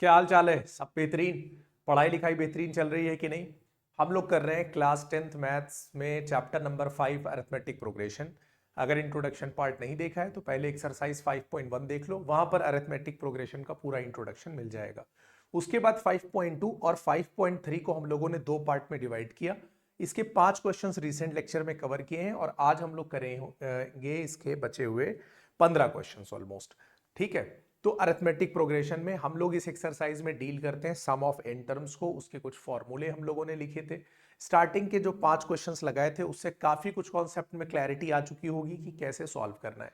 क्या हाल चाल है? सब बेहतरीन? पढ़ाई लिखाई बेहतरीन चल रही है कि नहीं? हम लोग कर रहे हैं क्लास 10th मैथ्स में चैप्टर नंबर 5 अरिथमेटिक प्रोग्रेशन। अगर इंट्रोडक्शन पार्ट नहीं देखा है तो पहले एक्सरसाइज 5.1 देख लो, वहां पर अरिथमेटिक प्रोग्रेशन का पूरा इंट्रोडक्शन मिल जाएगा। उसके बाद 5.2 और 5.3 को हम लोगों ने दो पार्ट में डिवाइड किया। इसके 5 क्वेश्चंस रिसेंट लेक्चर में कवर किए हैं और आज हम लोग करेंगे इसके बचे हुए 15 क्वेश्चंस ऑलमोस्ट। ठीक है, तो अरिथमेटिक प्रोग्रेशन में हम लोग इस एक्सरसाइज में डील करते हैं सम ऑफ एन टर्म्स को। उसके कुछ फॉर्मूले हम लोगों ने लिखे थे। स्टार्टिंग के जो 5 क्वेश्चंस लगाए थे उससे काफी कुछ कॉन्सेप्ट में क्लैरिटी आ चुकी होगी कि कैसे सॉल्व करना है।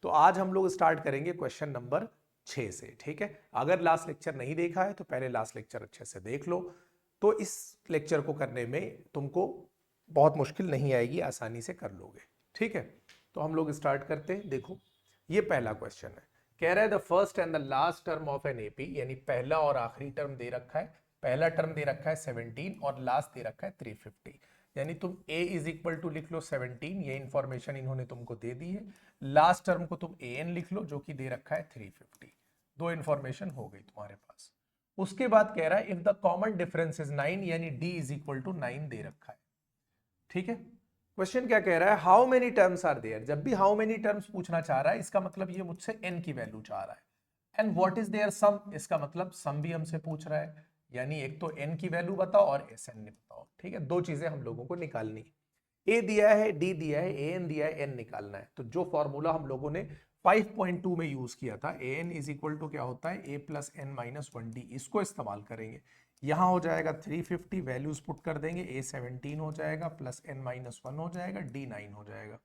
तो आज हम लोग स्टार्ट करेंगे क्वेश्चन नंबर 6 से। ठीक है, अगर लास्ट लेक्चर नहीं देखा है तो पहले लास्ट लेक्चर अच्छे से देख लो, तो इस लेक्चर को करने में तुमको बहुत मुश्किल नहीं आएगी, आसानी से कर लोगे। ठीक है, तो हम लोग स्टार्ट करते हैं। देखो, ये पहला क्वेश्चन है, कह रहा है the first and the last term of an AP, यानी पहला और आखिरी टर्म दे रखा है। पहला टर्म दे रखा है 17 और लास्ट दे रखा है 350। यानी तुम a इज इक्वल टू लिख लो 17, ये इंफॉर्मेशन इन्होंने तुमको दे दी है। लास्ट टर्म को तुम an लिख लो जो कि दे रखा है 350। दो इंफॉर्मेशन हो गई तुम्हारे पास। उसके बाद कह रहा है if the common difference is 9, यानी d इज इक्वल टू 9 दे रखा है। ठीक है, क्वेश्चन क्या कह रहा है, how many terms are there. जब भी हाउ मेनी टर्म्स पूछना चाह रहा है इसका मतलब ये मुझसे n की वैल्यू चाह रहा है। एंड व्हाट इज देयर सम, इसका मतलब सम भी हमसे पूछ रहा है, यानी एक तो n की वैल्यू बताओ और Sn बताओ। ठीक है, दो चीजें हम लोगों को निकालनी है। a दिया है, d दिया है, an दिया है, n निकालना है। तो जो फॉर्मूला हम लोगों ने 5.2 में यूज किया था, an इज इक्वल टू क्या होता है, a plus N minus 1d, इसको इस्तेमाल करेंगे। यहां हो जाएगा 350, वैल्यूज पुट कर देंगे, a 17 हो जाएगा प्लस n माइनस 1 हो जाएगा, d 9 हो जाएगा।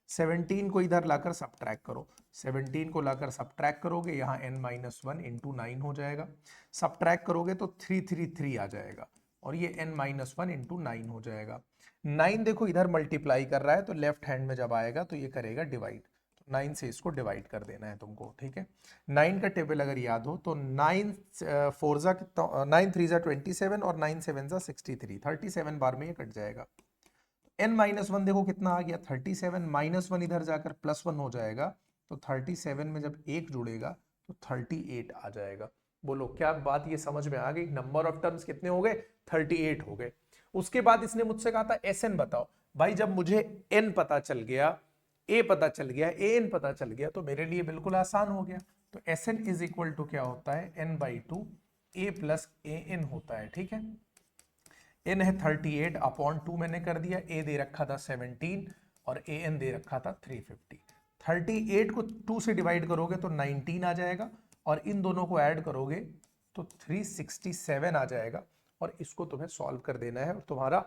17 को इधर लाकर सब्ट्रैक्ट करो, 17 को लाकर सब्ट्रैक्ट करोगे, यहाँ n माइनस 1 इंटू 9 हो जाएगा। सब्ट्रैक्ट करोगे तो 333 आ जाएगा और ये n माइनस 1 इंटू 9 हो जाएगा। 9 देखो इधर मल्टीप्लाई कर रहा है तो लेफ्ट हैंड में जब आएगा तो ये करेगा डिवाइड, 9 से इसको डिवाइड कर देना है तुमको। ठीक है, 9 का टेबल अगर याद हो तो 9 4 जा कितना, 9 3 जा 27 और 9 7 जा 63, 37 बार में ये कट जाएगा। n माइनस 1 देखो कितना आ गया, 37, माइनस 1 इधर जाकर प्लस 1 हो जाएगा, तो 37 में जब एक जुड़ेगा तो 38 आ जाएगा। बोलो क्या बात ये समझ में आ गई? नंबर ऑफ टर्म्स कितने हो गए? 38 हो गए। उसके बाद इसने मुझसे कहा था Sn बताओ। भाई जब मुझे n पता चल गया, a पता चल गया, an पता चल गया, तो मेरे लिए बिल्कुल आसान हो गया। तो Sn इज इक्वल टू क्या होता है, n/2 a प्लस an होता है। ठीक है, n है 38 अपॉन 2 मैंने कर दिया, a दे रखा था 17 और an दे रखा था 350। 38 को 2 से डिवाइड करोगे तो 19 आ जाएगा और इन दोनों को ऐड करोगे तो 367 आ जाएगा और इसको तुम्हें सॉल्व कर देना है और तुम्हारा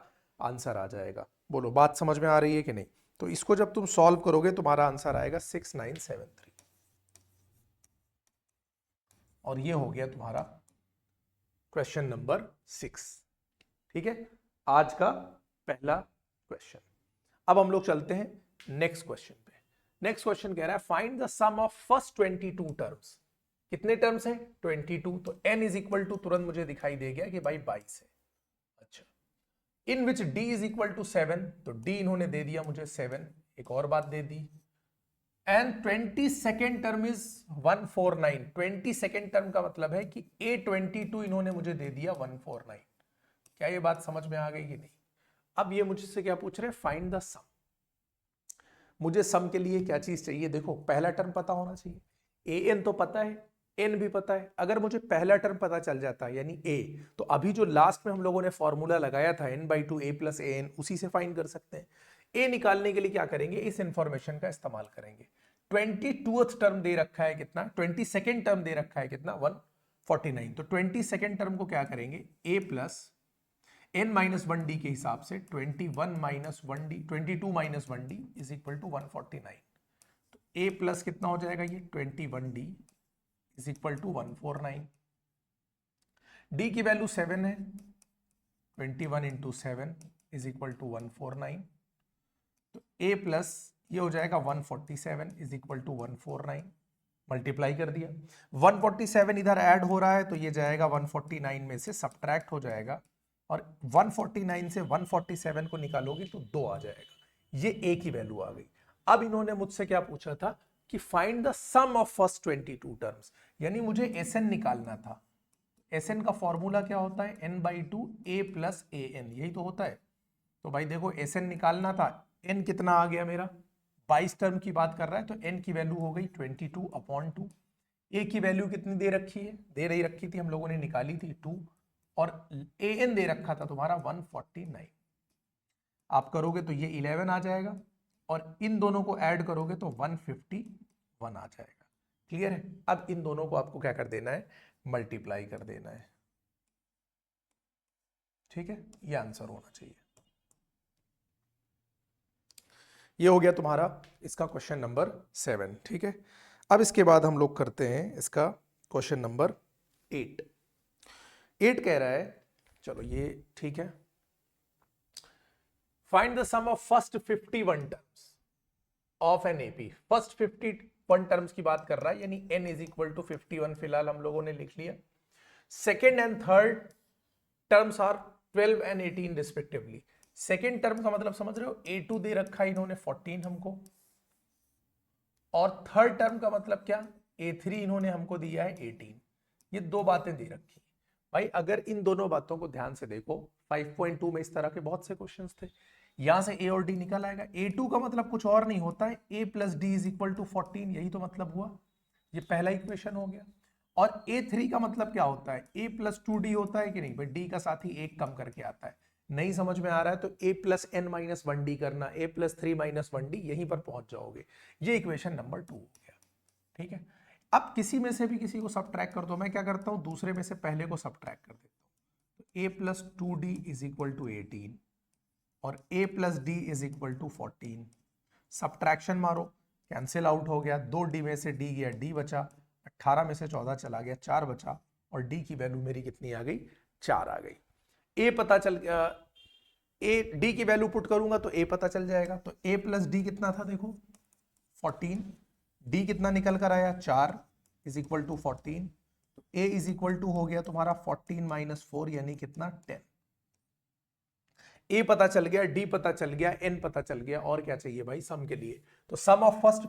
आंसर आ जाएगा। बोलो बात समझ में आ रही है कि नहीं? तो इसको जब तुम सॉल्व करोगे तुम्हारा आंसर आएगा 6973 और ये हो गया तुम्हारा क्वेश्चन नंबर 6। ठीक है, आज का पहला क्वेश्चन। अब हम लोग चलते हैं नेक्स्ट क्वेश्चन पे। नेक्स्ट क्वेश्चन कह रहा है find the sum of first 22 terms. कितने टर्म्स हैं? 22। तो n इज इक्वल टू तुरंत मुझे दिखाई दे गया कि भाई 22 है। अच्छा, इन विच d इज इक्वल टू 7, तो d इन्होंने दे दिया मुझे 7। एक और बात दे दी, and 22nd term is 149। 22nd term का मतलब है कि a22 इन्होंने मुझे दे दिया 149। क्या ये बात समझ में आ गई कि नहीं? अब ये मुझसे क्या पूछ रहे हैं, फाइंड द सम। मुझे सम के लिए क्या चीज चाहिए? देखो पहला टर्म पता होना चाहिए, an तो पता है, n भी पता है। अगर मुझे पहला टर्म पता चल जाता है यानी a, तो अभी जो लास्ट में हम लोगों ने फॉर्मूला लगाया था n/2 a प्लस an, उसी से फाइंड कर सकते हैं। a निकालने के लिए क्या करेंगे, इस इंफॉर्मेशन का इस्तेमाल करेंगे। 22th टर्म दे रखा है कितना, 22nd टर्म दे रखा है कितना, 149। तो 22nd टर्म को क्या करेंगे, a plus n minus 1d के हिसाब से 21 minus 1d, 22 minus 1d is equal to 149। तो a प्लस कितना हो जाएगा, ये 21d is equal to 149। d की वैल्यू 7 है, 21 इंटू 7 इज इक्वल टू 149। तो a प्लस ये हो जाएगा 147 इज इक्वल टू 149। मल्टीप्लाई कर दिया, 147 इधर ऐड हो रहा है तो ये जाएगा 149 में से सब्ट्रैक्ट हो जाएगा और 149 से 147 को निकालोगे तो 2 आ जाएगा। ये a की वैल्यू आ गई। अब इन्होंने मुझसे क्या पूछा था कि find the sum of first 22 terms, यानी मुझे Sn निकालना था। एस एन का फॉर्मूला क्या होता है, n by two a plus a n, यही तो होता है। तो भाई देखो एस एन निकालना था, एन कितना आ गया मेरा, 22 टर्म की बात कर रहा है, तो एन की वैल्यू हो गई 22/2। ए की वैल्यू कितनी दे रखी है, दे रही रखी थी, हम लोगों ने निकाली थी 2, और ए एन दे रखा था तुम्हारा 149। आप करोगे तो ये 11 आ जाएगा, और इन दोनों को ऐड करोगे तो 151 आ जाएगा। क्लियर है? अब इन दोनों को आपको क्या कर देना है, मल्टीप्लाई कर देना है। ठीक है, ये आंसर होना चाहिए। ये हो गया तुम्हारा इसका क्वेश्चन नंबर 7। ठीक है, अब इसके बाद हम लोग करते हैं इसका क्वेश्चन नंबर 8। 8 कह रहा है, चलो ये ठीक है, find the sum of first 51 terms of an AP. First 51 terms की बात कर रहा है, यानी n इज इक्वल टू 51 फिलहाल हम लोगों ने लिख लिया। Second and third terms are 12 and 18 respectively. Second term का मतलब समझ रहे हो, A2 दे रखा है इन्होंने 14 हमको, और थर्ड टर्म का मतलब क्या, A3 इन्होंने हमको दिया है 18। ये दो बातें दे रखी भाई। अगर इन दोनों बातों को ध्यान से देखो, 5.2 में इस तरह के बहुत से क्वेश्चंस थे, यहां से A और D निकल आएगा। A2 का मतलब कुछ और नहीं होता है, A plus d is equal to 14, यही तो मतलब हुआ। ये पहला इक्वेशन हो गया। और A3 का मतलब क्या होता है, A प्लस 2D होता है कि नहीं भाई, D का साथ ही एक कम करके आता है। नहीं समझ में आ रहा है तो A plus n minus 1D करना, A प्लस 3 माइनस 1D, यहीं पर पहुंच जाओगे। ये इक्वेशन नंबर 2 हो गया। ठीक है, अब किसी में से भी किसी को सब्ट्रैक्ट कर दो, मैं क्या करता हूं, दूसरे में से पहले को सब्ट्रैक्ट कर देता हूं। तो A plus 2D is equal to 18 और A plus d is equal to 14। Subtraction मारो, कैंसिल आउट हो गया, 2D में से D गया, D बचा, 18 में से 14 चला गया, 4 बचा, और D की वैल्यू मेरी कितनी आ गई, 4 आ गई। A पता चल गया, A D की वैल्यू पुट करूंगा तो A पता चल जाएगा। तो A प्लस डी कितना था, देखो 14, D कितना निकल कर आया 4 इज इक्वल टू 14। तो A इज इक्वल टू हो गया तुम्हारा 14 माइनस 4 यानी कितना 10। A पता चल गया, D पता चल गया, N पता चल गया, और क्या चाहिए भाई सम के लिए, तो सम ऑफ फर्स्ट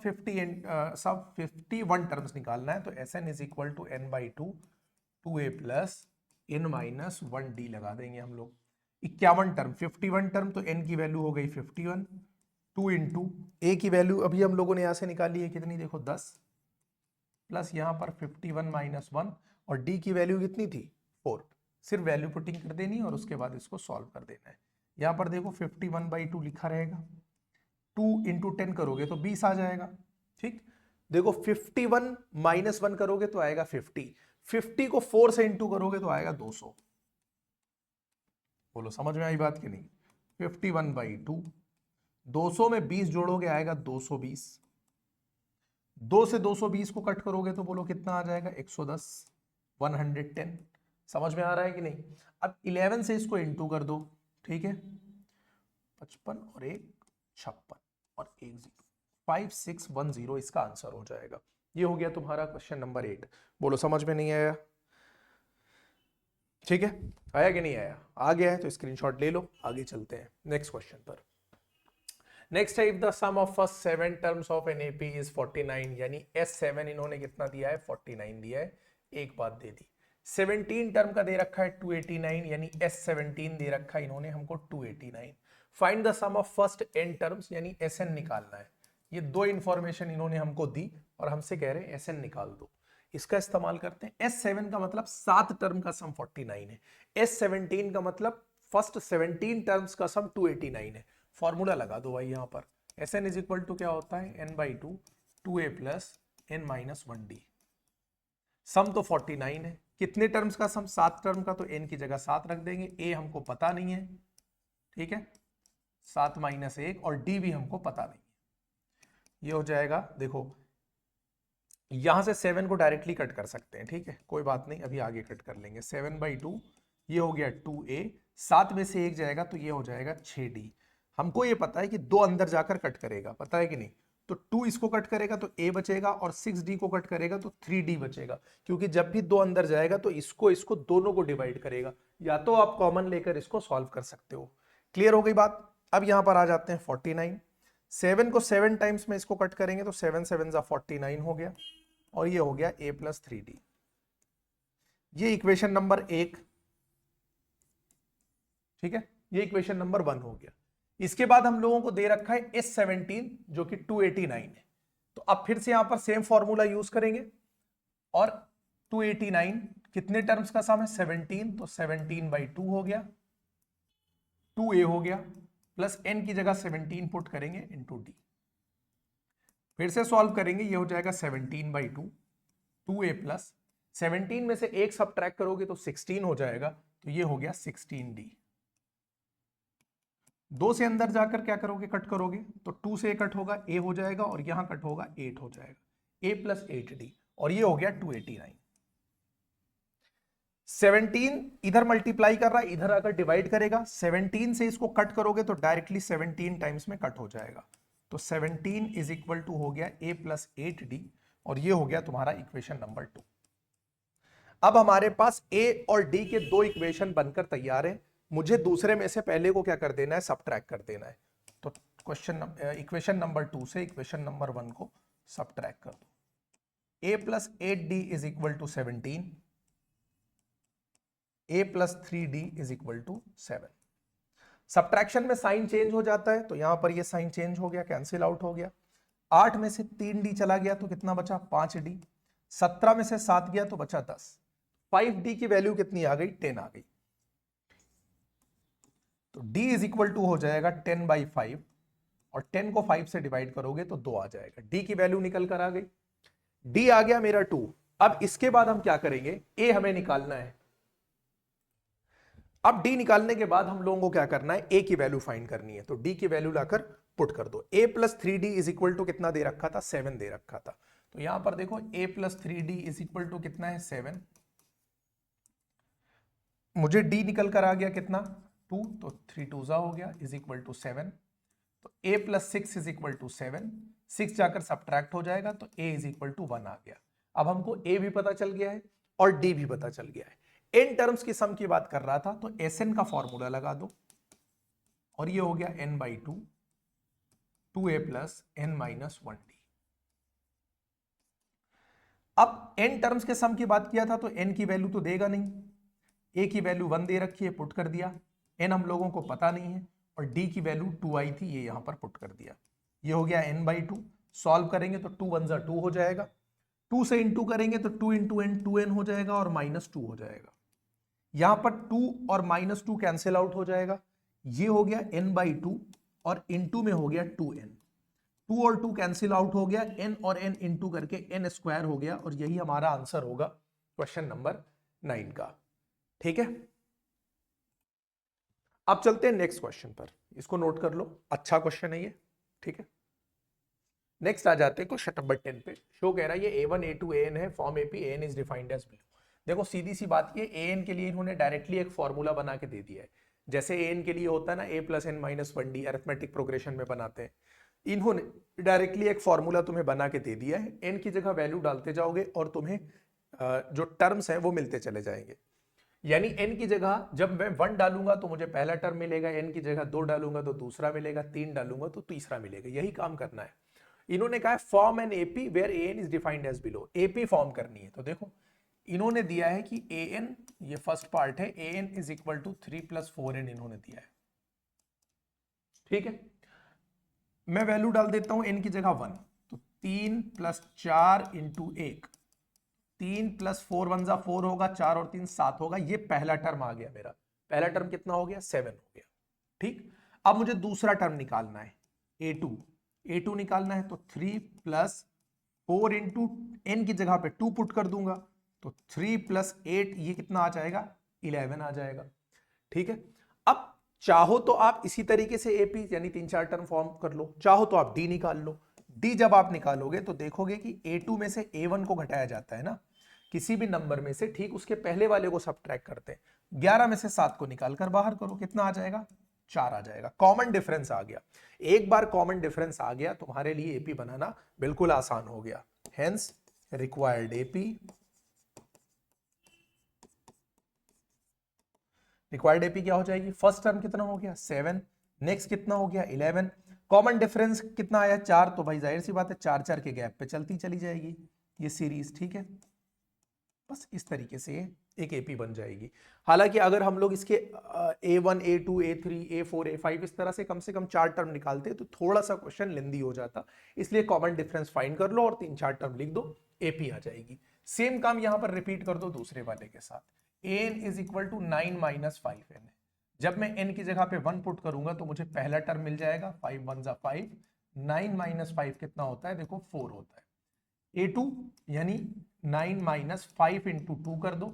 सब 51 टर्म्स निकालना है। तो Sn is equal to n by 2 2A plus n minus 1D लगा देंगे हम लोग। 51 टर्म, 51 टर्म, तो n की वैल्यू हो गई 51, 2 इंटू A की वैल्यू अभी हम लोगों ने यहां से निकाली है कितनी, देखो 10, प्लस यहां पर 51 माइनस 1, और D की वैल्यू कितनी थी 4। सिर्फ वैल्यू पुटिंग कर देनी है और उसके बाद इसको सॉल्व कर देना है। यहां पर देखो 51/2 लिखा रहेगा, 2 इंटू 10 करोगे तो 20 आ जाएगा। ठीक, देखो 51 माइनस 1 करोगे तो आएगा 50, 50 को 4 से इंटू करोगे तो आएगा 200। बोलो समझ में आई बात कि नहीं। 51/2, 200 में 20 जोड़ोगे आएगा 220, 2 से 220 को कट करोगे तो बोलो कितना आ जाएगा 110, 110। समझ में आ रहा है कि नहीं। अब 11 से इसको इंटू कर दो, ठीक है, 55 और 1 56 और 1 0, 5610 इसका आंसर हो जाएगा। ये हो गया तुम्हारा क्वेश्चन नंबर 8। बोलो समझ में नहीं आया। ठीक है, आया कि नहीं आया, आ गया है तो स्क्रीनशॉट ले लो, आगे चलते हैं नेक्स्ट क्वेश्चन पर। नेक्स्ट है, if the sum of first 7 terms of an AP is 49, यानी S7 इन्होंने कितना दिया है 49 दिया है। एक बात दे दी, 17 टर्म का दे रखा है 289, यानी S17 दे रखा है इन्होंने हमको 289। Find the sum of first n terms, यानी Sn निकालना है। ये दो इंफॉर्मेशन इन्होंने हमको दी और हमसे कह रहे हैं Sn निकाल दो। इसका इस्तेमाल करते हैं। S7 का मतलब 7 टर्म का सम 49 है, S17 का मतलब फर्स्ट 17 टर्म्स का सम 289 है। फॉर्मूला लगा दो भाई यहां पर, Sn इज इक्वल टू क्या होता है n/2 2A plus n minus 1D। सम तो 49 है, कितने टर्म्स का सम, 7 टर्म का, तो n की जगह 7 रख देंगे। A हमको पता नहीं है, ठीक है, 7 माइनस 1, और D भी हमको पता नहीं है। ये हो जाएगा, देखो यहां से 7 को डायरेक्टली कट कर सकते हैं, ठीक है, कोई बात नहीं, अभी आगे कट कर लेंगे। 7/2 ये हो गया 2A, 7 में से 1 जाएगा तो ये हो जाएगा 6D। हमको ये पता है कि 2 अंदर जाकर कट करेगा, पता है कि नहीं, तो 2 इसको कट करेगा तो A बचेगा, और 6D को कट करेगा तो 3D बचेगा, क्योंकि जब भी 2 अंदर जाएगा तो इसको दोनों को डिवाइड करेगा। या तो आप कॉमन लेकर इसको सॉल्व कर सकते हो। क्लियर हो गई बात। अब यहां पर आ जाते हैं 49, 7 को 7 टाइम्स में इसको कट करेंगे तो 7 7 49 हो गया, और ये हो गया A प्लस 3D। ये इक्वेशन नंबर 1, ठीक है, ये इक्वेशन नंबर 1 हो गया। इसके बाद हम लोगों को दे रखा है S17 जो कि 289 है, तो अब फिर से यहां पर सेम फॉर्मूला यूज करेंगे और 289 कितने टर्म्स का सम है 17, तो 17/2 हो गया, 2a हो गया, प्लस n की जगह 17 पुट करेंगे इंटू डी। फिर से सॉल्व करेंगे, ये हो जाएगा 17/2, 2a प्लस 17 में से एक सबट्रैक्ट करोगे तो 16 हो जाएगा, तो ये हो गया 16d। 2 से अंदर जाकर क्या करोगे, कट करोगे, तो 2 से कट होगा, a हो जाएगा और यहां कट होगा 8 हो जाएगा, a प्लस 8d, और ये हो गया 289। 17 इधर मल्टीप्लाई कर रहा है, इधर अगर डिवाइड करेगा, 17 से इसको कट करोगे तो डायरेक्टली 17 टाइम्स में कट हो जाएगा, तो 17 इज इक्वल टू हो गया a प्लस 8d, और ये हो गया तुम्हारा इक्वेशन नंबर 2। अब हमारे पास a और d के दो इक्वेशन बनकर तैयार है, मुझे दूसरे में से पहले को क्या कर देना है, सबट्रैक्ट कर देना है। तो इक्वेशन नंबर 2 से इक्वेशन नंबर 1 को सबट्रैक्ट कर दो। a plus 8d is equal to 17, a plus 3d is equal to 7। Subtraction में साइन चेंज हो जाता है, तो यहां पर ये साइन चेंज हो गया, कैंसिल आउट हो गया। 8 में से 3d चला गया तो कितना बचा, 5d। 17 में से 7 गया तो बचा 10। 5d की वैल्यू कितनी आ गई, 10 आ गई, तो d इज इक्वल टू हो जाएगा 10/5, और 10 को 5 से डिवाइड करोगे तो 2 आ जाएगा, d की वैल्यू निकल कर आ गई, d आ गया मेरा 2। अब इसके बाद हम क्या करेंगे, a हमें निकालना है। अब d निकालने के बाद हम लोगों को क्या करना है, a की वैल्यू फाइंड करनी है, तो d की वैल्यू लाकर पुट कर दो। a plus 3d is equal to कितना दे रखा था, 7 दे रखा था, तो यहां पर देखो a plus 3d is equal to कितना है, 7। मुझे d निकल कर आ गया कितना, 2, तो 3 2 हो गया इज इक्वल टू 7, तो a plus 6 is equal to 7, 6 जाकर सब्ट्रैक्ट हो जाएगा, तो a इज इक्वल टू 1 आ गया। अब हमको a भी पता चल गया है और d भी पता चल गया है। n टर्म्स की सम की बात कर रहा था, तो Sn का फॉर्मूला लगा दो, और ये हो गया n/2, 2a plus n minus 1d। अब n टर्म्स के सम की बात किया था, तो n की वैल्यू तो देगा नहीं, a की वैल्यू 1 दे रखी है, पुट कर दिया, n हम लोगों को पता नहीं है, और d की वैल्यू 2 आई थी, ये यहां पर पुट कर दिया, ये हो गया n/2। सॉल्व करेंगे तो 2 1 जा 2 हो जाएगा, 2 से इंटू करेंगे तो 2 इंटू n 2n हो जाएगा, और -2 हो जाएगा। यहां पर 2 और -2 कैंसिल आउट हो जाएगा, ये हो गया n/2, और इंटू में हो गया 2n, 2 और 2 कैंसिल आउट हो गया, n और n इंटू करके n स्क्वायर हो गया, और यही हमारा आंसर होगा क्वेश्चन नंबर 9 का। ठीक है, अब चलते हैं नेक्स्ट क्वेश्चन पर, इसको नोट कर लो, अच्छा क्वेश्चन है ये। ठीक है, नेक्स्ट आ जाते हैं क्वेश्चन नंबर 10 पे। शो कह रहा है ये a1 a2 an है, form AP an is defined as below. देखो सीधी सी बात ये, an के लिए इन्होंने डायरेक्टली एक फॉर्मूला बना के दे दिया है, जैसे an के लिए होता है ना a plus n minus 1d, arithmetic progression में बनाते हैं, इन्होंने डायरेक्टली एक फॉर्मूला तुम्हें बना के दे दिया है। n की जगह वैल्यू डालते जाओगे और तुम्हें जो टर्म्स हैं वो मिलते चले जाएंगे। यानी n की जगह जब मैं 1 डालूंगा तो मुझे पहला टर्म मिलेगा, n की जगह 2 डालूंगा तो दूसरा मिलेगा, 3 डालूंगा तो तीसरा मिलेगा, यही काम करना है। इन्होंने कहा है form an AP where an is defined as below, AP form करनी है। तो देखो इन्होंने दिया है कि an, ये फर्स्ट पार्ट है, an is equal to 3 + 4n इन्होंने दिया है। ठीक है, मैं वैल्यू डाल देता हूं n की जगह 1, तो 3 + 4 इंटू 1, 3 + 4 1 जा 4 होगा, 4 और 3 7 होगा, ये पहला टर्म आ गया मेरा। पहला टर्म कितना हो गया, 7 हो गया। ठीक, अब मुझे दूसरा टर्म निकालना है, a2 निकालना है, तो 3 + 4 इंटू n की जगह पे 2 पुट कर दूंगा, तो 3 + 8 ये कितना आ जाएगा, 11 आ जाएगा। ठीक है, अब चाहो तो आप इसी तरीके से एपी यानी 3-4 टर्म फॉर्म कर लो, चाहो तो आप डी निकाल लो। डी जब आप निकालोगे तो देखोगे कि a2 में से a1 को घटाया जाता है ना, किसी भी नंबर में से ठीक उसके पहले वाले को सब्ट्रैक्ट करते हैं। 11 में से 7 को निकाल कर बाहर करो, कितना आ जाएगा, 4 आ जाएगा। कॉमन डिफरेंस आ गया, एक बार कॉमन डिफरेंस आ गया तुम्हारे लिए एपी बनाना बिल्कुल आसान हो गया। Hence required AP, required AP क्या हो जाएगी, फर्स्ट टर्म कितना हो गया 7, नेक्स्ट कितना हो गया 11, कॉमन डिफरेंस कितना आया 4, तो भाई जाहिर सी बात है 4 4 के गैप पे चलती चली जाएगी ये सीरीज। ठीक है, बस इस तरीके से एक एपी बन जाएगी। हालांकि अगर हम लोग इसके A1 A2 A3 A4 A5 इस तरह से कम 4 टर्म निकालते तो थोड़ा सा क्वेश्चन लेंदी हो जाता, इसलिए कॉमन डिफरेंस फाइंड कर लो और 3-4 टर्म लिख दो, एपी आ जाएगी। सेम काम यहां पर रिपीट कर दो दूसरे वाले के साथ। an is equal to 9 minus 5n। जब मैं n की जगह पे 1 पुट करूंगा तो मुझे पहला टर्म मिल जाएगा 5 1 जा 5, 9 माइनस 5 कितना होता है, देखो 4 होता है। A2 यानी 9 माइनस 5 इंटू 2 कर दो,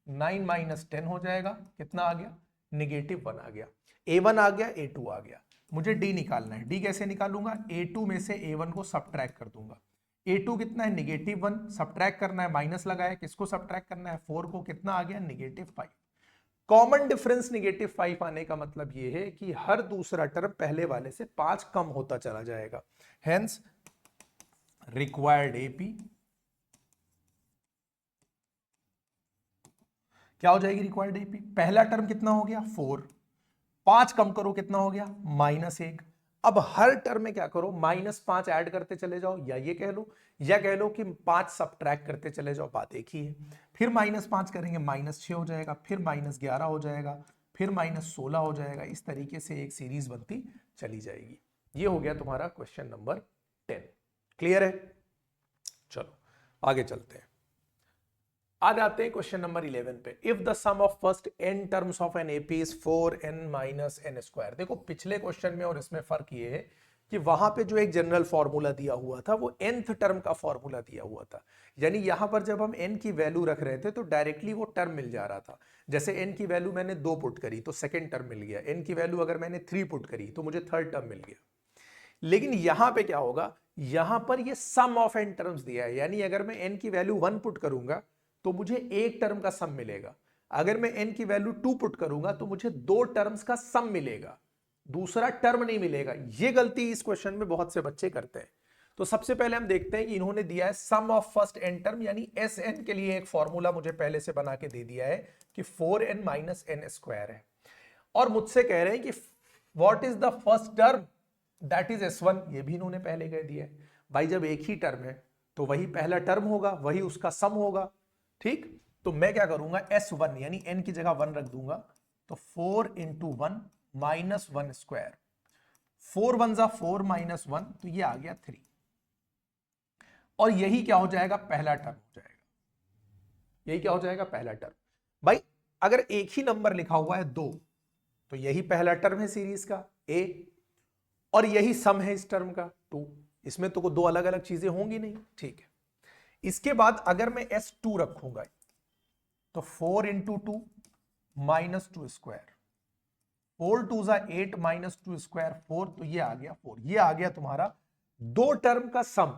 9 माइनस 10 हो जाएगा, कितना आ गया, -1 आ गया। A1 आ गया, A2 आ गया। मुझे D निकालना है। D कैसे निकालूंगा, A2 में से A1 को सब्ट्रैक्ट कर दूंगा। A2 कितना है, -1, सब्ट्रैक्ट करना है, माइनस लगाया, किसको सब्ट्रैक्ट करना है, 4 को, कितना आ गया, -5। कॉमन डिफरेंस -5 आने का मतलब यह है कि हर दूसरा टर्म पहले वाले से 5 कम होता चला जाएगा। हेंस रिक्वायर्ड एपी क्या हो जाएगी, रिक्वायर्ड एपी, पहला टर्म कितना हो गया 4, 5 कम करो कितना हो गया -1। अब हर टर्म में क्या करो, -5 ऐड करते चले जाओ, या ये कह लो, या कह लो कि 5 सब्ट्रैक्ट करते चले जाओ, बात एक ही है। फिर -5 करेंगे -6 हो जाएगा, फिर -11 हो जाएगा, फिर -16 हो जाएगा। इस तरीके से एक सीरीज बनती चली जाएगी। ये हो गया तुम्हारा क्वेश्चन नंबर 10। क्लियर है? चलो आगे चलते हैं। आ जाते हैं क्वेश्चन नंबर 11 पे। If the sum of first n terms of an AP is 4n minus n square. देखो पिछले क्वेश्चन में और इसमें फर्क ये है कि वहां पे जो एक जनरल फॉर्मूला दिया हुआ था वो nth टर्म का फॉर्मूला दिया हुआ था, यानी यहां पर जब हम n की वैल्यू रख रहे थे तो डायरेक्टली वो टर्म मिल जा रहा था। जैसे n की वैल्यू मैंने 2 पुट करी तो सेकेंड टर्म मिल गया, n की वैल्यू अगर मैंने 3 पुट करी तो मुझे थर्ड टर्म मिल गया। लेकिन यहां पे क्या होगा, यहां पर ये सम ऑफ n टर्म्स दिया है, यानी अगर मैं n की वैल्यू 1 पुट करूंगा तो मुझे एक टर्म का सम मिलेगा, अगर मैं n की वैल्यू 2 पुट करूंगा तो मुझे 2 टर्म्स का सम मिलेगा, दूसरा टर्म नहीं मिलेगा। ये गलती इस क्वेश्चन में बहुत से बच्चे करते हैं। तो सबसे पहले हम देखते हैं कि इन्होंने दिया है सम ऑफ फर्स्ट n टर्म, यानी Sn के लिए एक फॉर्मूला मुझे पहले से बना के दे दिया है कि 4n माइनस n स्क्वायर है, और मुझसे कह रहे हैं कि what is the first term, that is S1। ये भी इन्होंने पहले कह दिया है। भाई जब एक ही टर्म है तो वही पहला टर्म होगा, वही उसका सम होगा, ठीक। तो मैं क्या करूंगा, S1 यानी n की जगह 1 रख दूंगा, तो 4 इंटू 1 माइनस 1 स्क्वायर, 4 1 जा 4 माइनस 1, तो ये आ गया 3, और यही क्या हो जाएगा, पहला टर्म हो जाएगा। यही क्या हो जाएगा, पहला टर्म। भाई अगर एक ही नंबर लिखा हुआ है 2, तो यही पहला टर्म है सीरीज का A, और यही सम है इस टर्म का 2। इसमें तो दो अलग अलग चीजें होंगी नहीं, ठीक है। इसके बाद अगर मैं S2 रखूंगा तो 4 इंटू 2 माइनस 2 स्क्वायर, 4 2 जा 8 माइनस 2 स्क्वायर 4, तो ये आ गया 4। ये आ गया तुम्हारा दो टर्म का सम।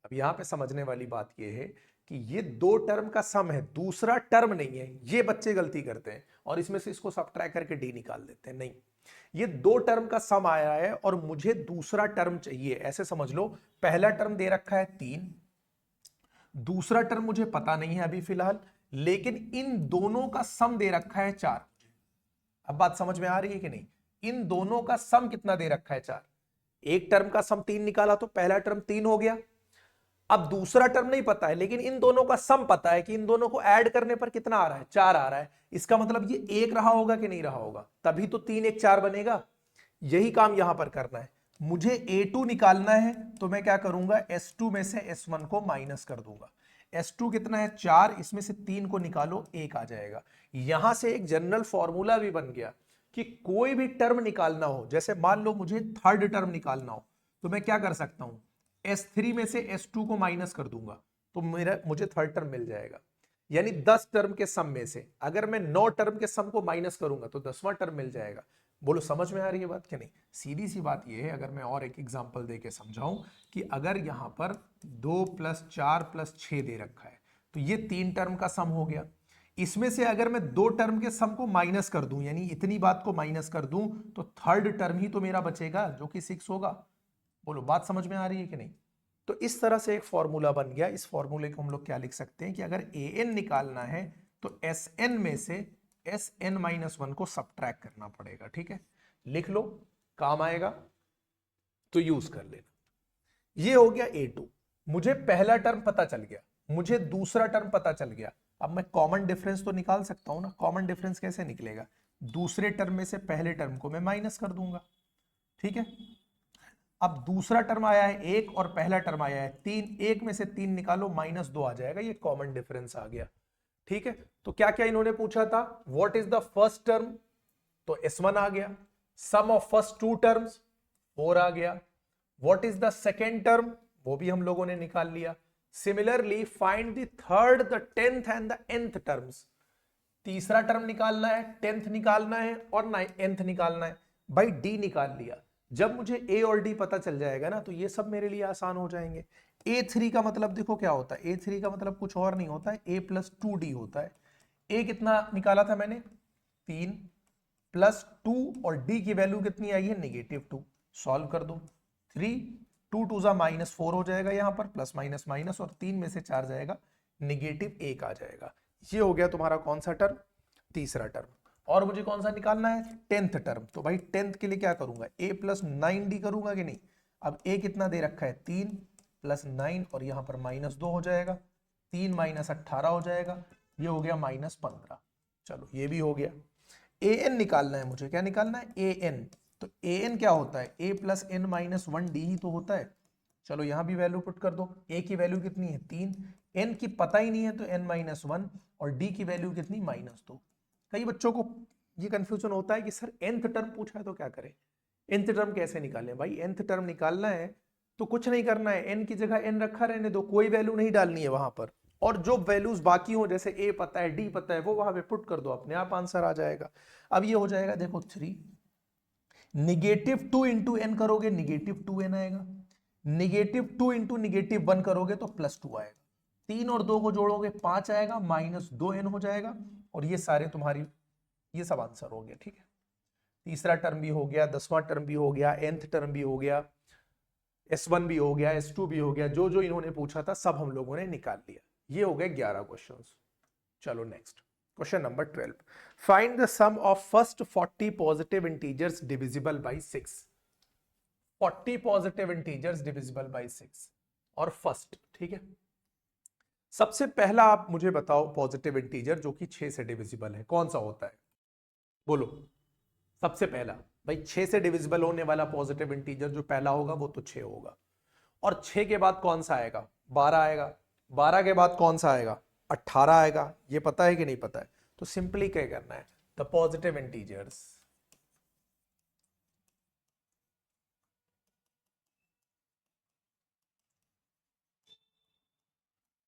अब यहां पे समझने वाली बात ये है कि ये दो टर्म का सम है, दूसरा टर्म नहीं है। ये बच्चे गलती करते हैं और इसमें से इसको सब्ट्रैक्ट करके डी निकाल देते हैं। नहीं, ये दो टर्म का सम आया है और मुझे दूसरा टर्म चाहिए। ऐसे समझ लो, पहला टर्म दे रखा है 3, दूसरा टर्म मुझे पता नहीं है अभी फिलहाल, लेकिन इन दोनों का सम दे रखा है 4। अब बात समझ में आ रही है कि नहीं, इन दोनों का सम कितना दे रखा है 4। एक टर्म का सम 3 निकाला तो पहला टर्म 3 हो गया। अब दूसरा टर्म नहीं पता है, लेकिन इन दोनों का सम पता है कि इन दोनों को ऐड करने पर कितना आ रहा है, 4 आ रहा है। इसका मतलब ये एक रहा होगा कि नहीं रहा होगा, तभी तो 3 1 4 बनेगा। यही काम यहां पर करना है। मुझे A2 निकालना है तो मैं क्या करूंगा, S2 में से S1 को माइनस कर दूंगा। S2 कितना है 4, इसमें से 3 को निकालो 1 आ जाएगा। यहां से एक जनरल फॉर्मूला भी बन गया कि कोई भी टर्म निकालना हो, जैसे मान लो मुझे थर्ड टर्म निकालना हो, तो मैं क्या कर सकता हूं, S3 में से S2 को माइनस कर दूंगा तो मुझे थर्ड टर्म मिल जाएगा। यानी 10 टर्म के सम में से अगर मैं 9 टर्म के सम को माइनस करूंगा तो 10वां टर्म मिल जाएगा। बोलो समझ में आ रही है बात कि नहीं। सीधी सी बात यह है, अगर मैं और एक एग्जांपल देके समझाऊं कि अगर यहां पर 2 + 4 + 6 दे रखा है तो ये 3 टर्म का सम हो गया। इसमें से अगर मैं 2 टर्म के सम को माइनस कर दूं, यानी इतनी बात को माइनस कर दूं, तो थर्ड टर्म ही तो मेरा बचेगा जो कि 6 होगा। बोलो बात समझ में आ रही है कि नहीं। तो इस तरह से एक फॉर्मूला बन गया। इस फॉर्मूले को हम लोग क्या लिख सकते हैं कि अगर an निकालना है तो Sn में से Sn-1 को सब्ट्रैक्ट करना पड़ेगा। ठीक है, लिख लो, काम आएगा तो यूज कर लेना। ये हो गया A2। मुझे पहला टर्म पता चल गया, मुझे दूसरा टर्म पता चल गया, अब मैं कॉमन डिफरेंस तो निकाल सकता हूं ना। कॉमन डिफरेंस कैसे निकलेगा? दूसरे टर्म में से पहले टर्म को मैं माइनस कर दूंगा, ठीक है। अब दूसरा टर्म आया है 1 और पहला टर्म आया है 3, 1 में से 3 निकालो, -2 आ जाएगा, ये कॉमन डिफरेंस आ गया, ठीक है। तो क्या क्या इन्होंने पूछा था? What is the first term, तो S1 आ गया। सम ऑफ फर्स्ट टू टर्म्स 4 आ गया। What is the second term, वो भी हम लोगों ने निकाल लिया। Similarly find the third, the tenth and the nth terms. तीसरा टर्म निकालना है, 10th निकालना है और nth निकालना है। भाई D निकाल लिया। जब मुझे A और D पता चल जाएगा ना, तो ये सब मेरे लिए आसान हो जाएंगे। A3 का मतलब देखो क्या होता है, A3 का मतलब कुछ और नहीं होता है, A + 2D होता है। A कितना निकाला था मैंने? 3 + 2 और D की वैल्यू कितनी आई है? -2। सॉल्व कर दो। 3 2 2 -4 हो जाएगा, यहां पर प्लस माइनस माइनस, और 3 में से 4 जाएगा, -1 आ जाएगा। ये हो गया तुम्हारा कौन सा टर्म? तीसरा टर्म। और मुझे कौन सा निकालना है? 10th term. तो भाई 10th के लिए क्या करूंगा? A + 9D करूंगा कि नहीं? अब A कितना दे रखा है? 3 + 9 और यहां पर -2 हो जाएगा, 3 - 18 हो जाएगा, ये हो गया -15। चलो ये भी हो गया। an निकालना है मुझे। क्या निकालना है? an। तो an क्या होता है? a + n - 1d ही तो होता है। चलो यहां भी वैल्यू पुट कर दो। a की वैल्यू कितनी है? 3। n की पता ही नहीं है तो n - 1, और d की वैल्यू कितनी? -2। कई बच्चों को ये कंफ्यूजन होता है कि सर nth टर्म पूछा है तो क्या करें, nth टर्म कैसे निकालें? भाई nth टर्म निकालना है तो कुछ नहीं करना है, n की जगह n रखा रहने दो, कोई वैल्यू नहीं डालनी है वहां पर, और जो वैल्यूज बाकी हो, जैसे a पता है, d पता है, वो वहां पे पुट कर दो, अपने आप आंसर आ जाएगा। अब ये हो जाएगा, देखो 3, -2 × n करोगे -2n आएगा, -2 × -1 करोगे तो +2 आएगा, 3 और 2 को जोड़ोगे 5 आएगा, -2n हो जाएगा, और ये सारे तुम्हारी, ये सब आंसर हो गया, ठीक है। तीसरा टर्म भी हो गया, 10वां टर्म भी हो गया, nth टर्म भी हो गया, S1 भी हो गया, S2 भी हो गया, जो जो इन्होंने पूछा था सब हम लोगों ने निकाल लिया। ये हो गए 11 क्वेश्चंस। चलो next question number 12। Find the sum of first 40 positive integers divisible by 6। 40 positive integers divisible by 6 और फर्स्ट, ठीक है। सबसे पहला आप मुझे बताओ पॉजिटिव इंटीजर जो कि 6 से डिविजिबल है, कौन सा होता है? बोलो सबसे पहला। भाई 6 से डिविजिबल होने वाला पॉजिटिव इंटीजर जो पहला होगा वो तो 6 होगा। और 6 के बाद कौन सा आएगा? 12 आएगा। 12 के बाद कौन सा आएगा? 18 आएगा। ये पता है कि नहीं पता है? तो सिंपली क्या करना है, the positive integers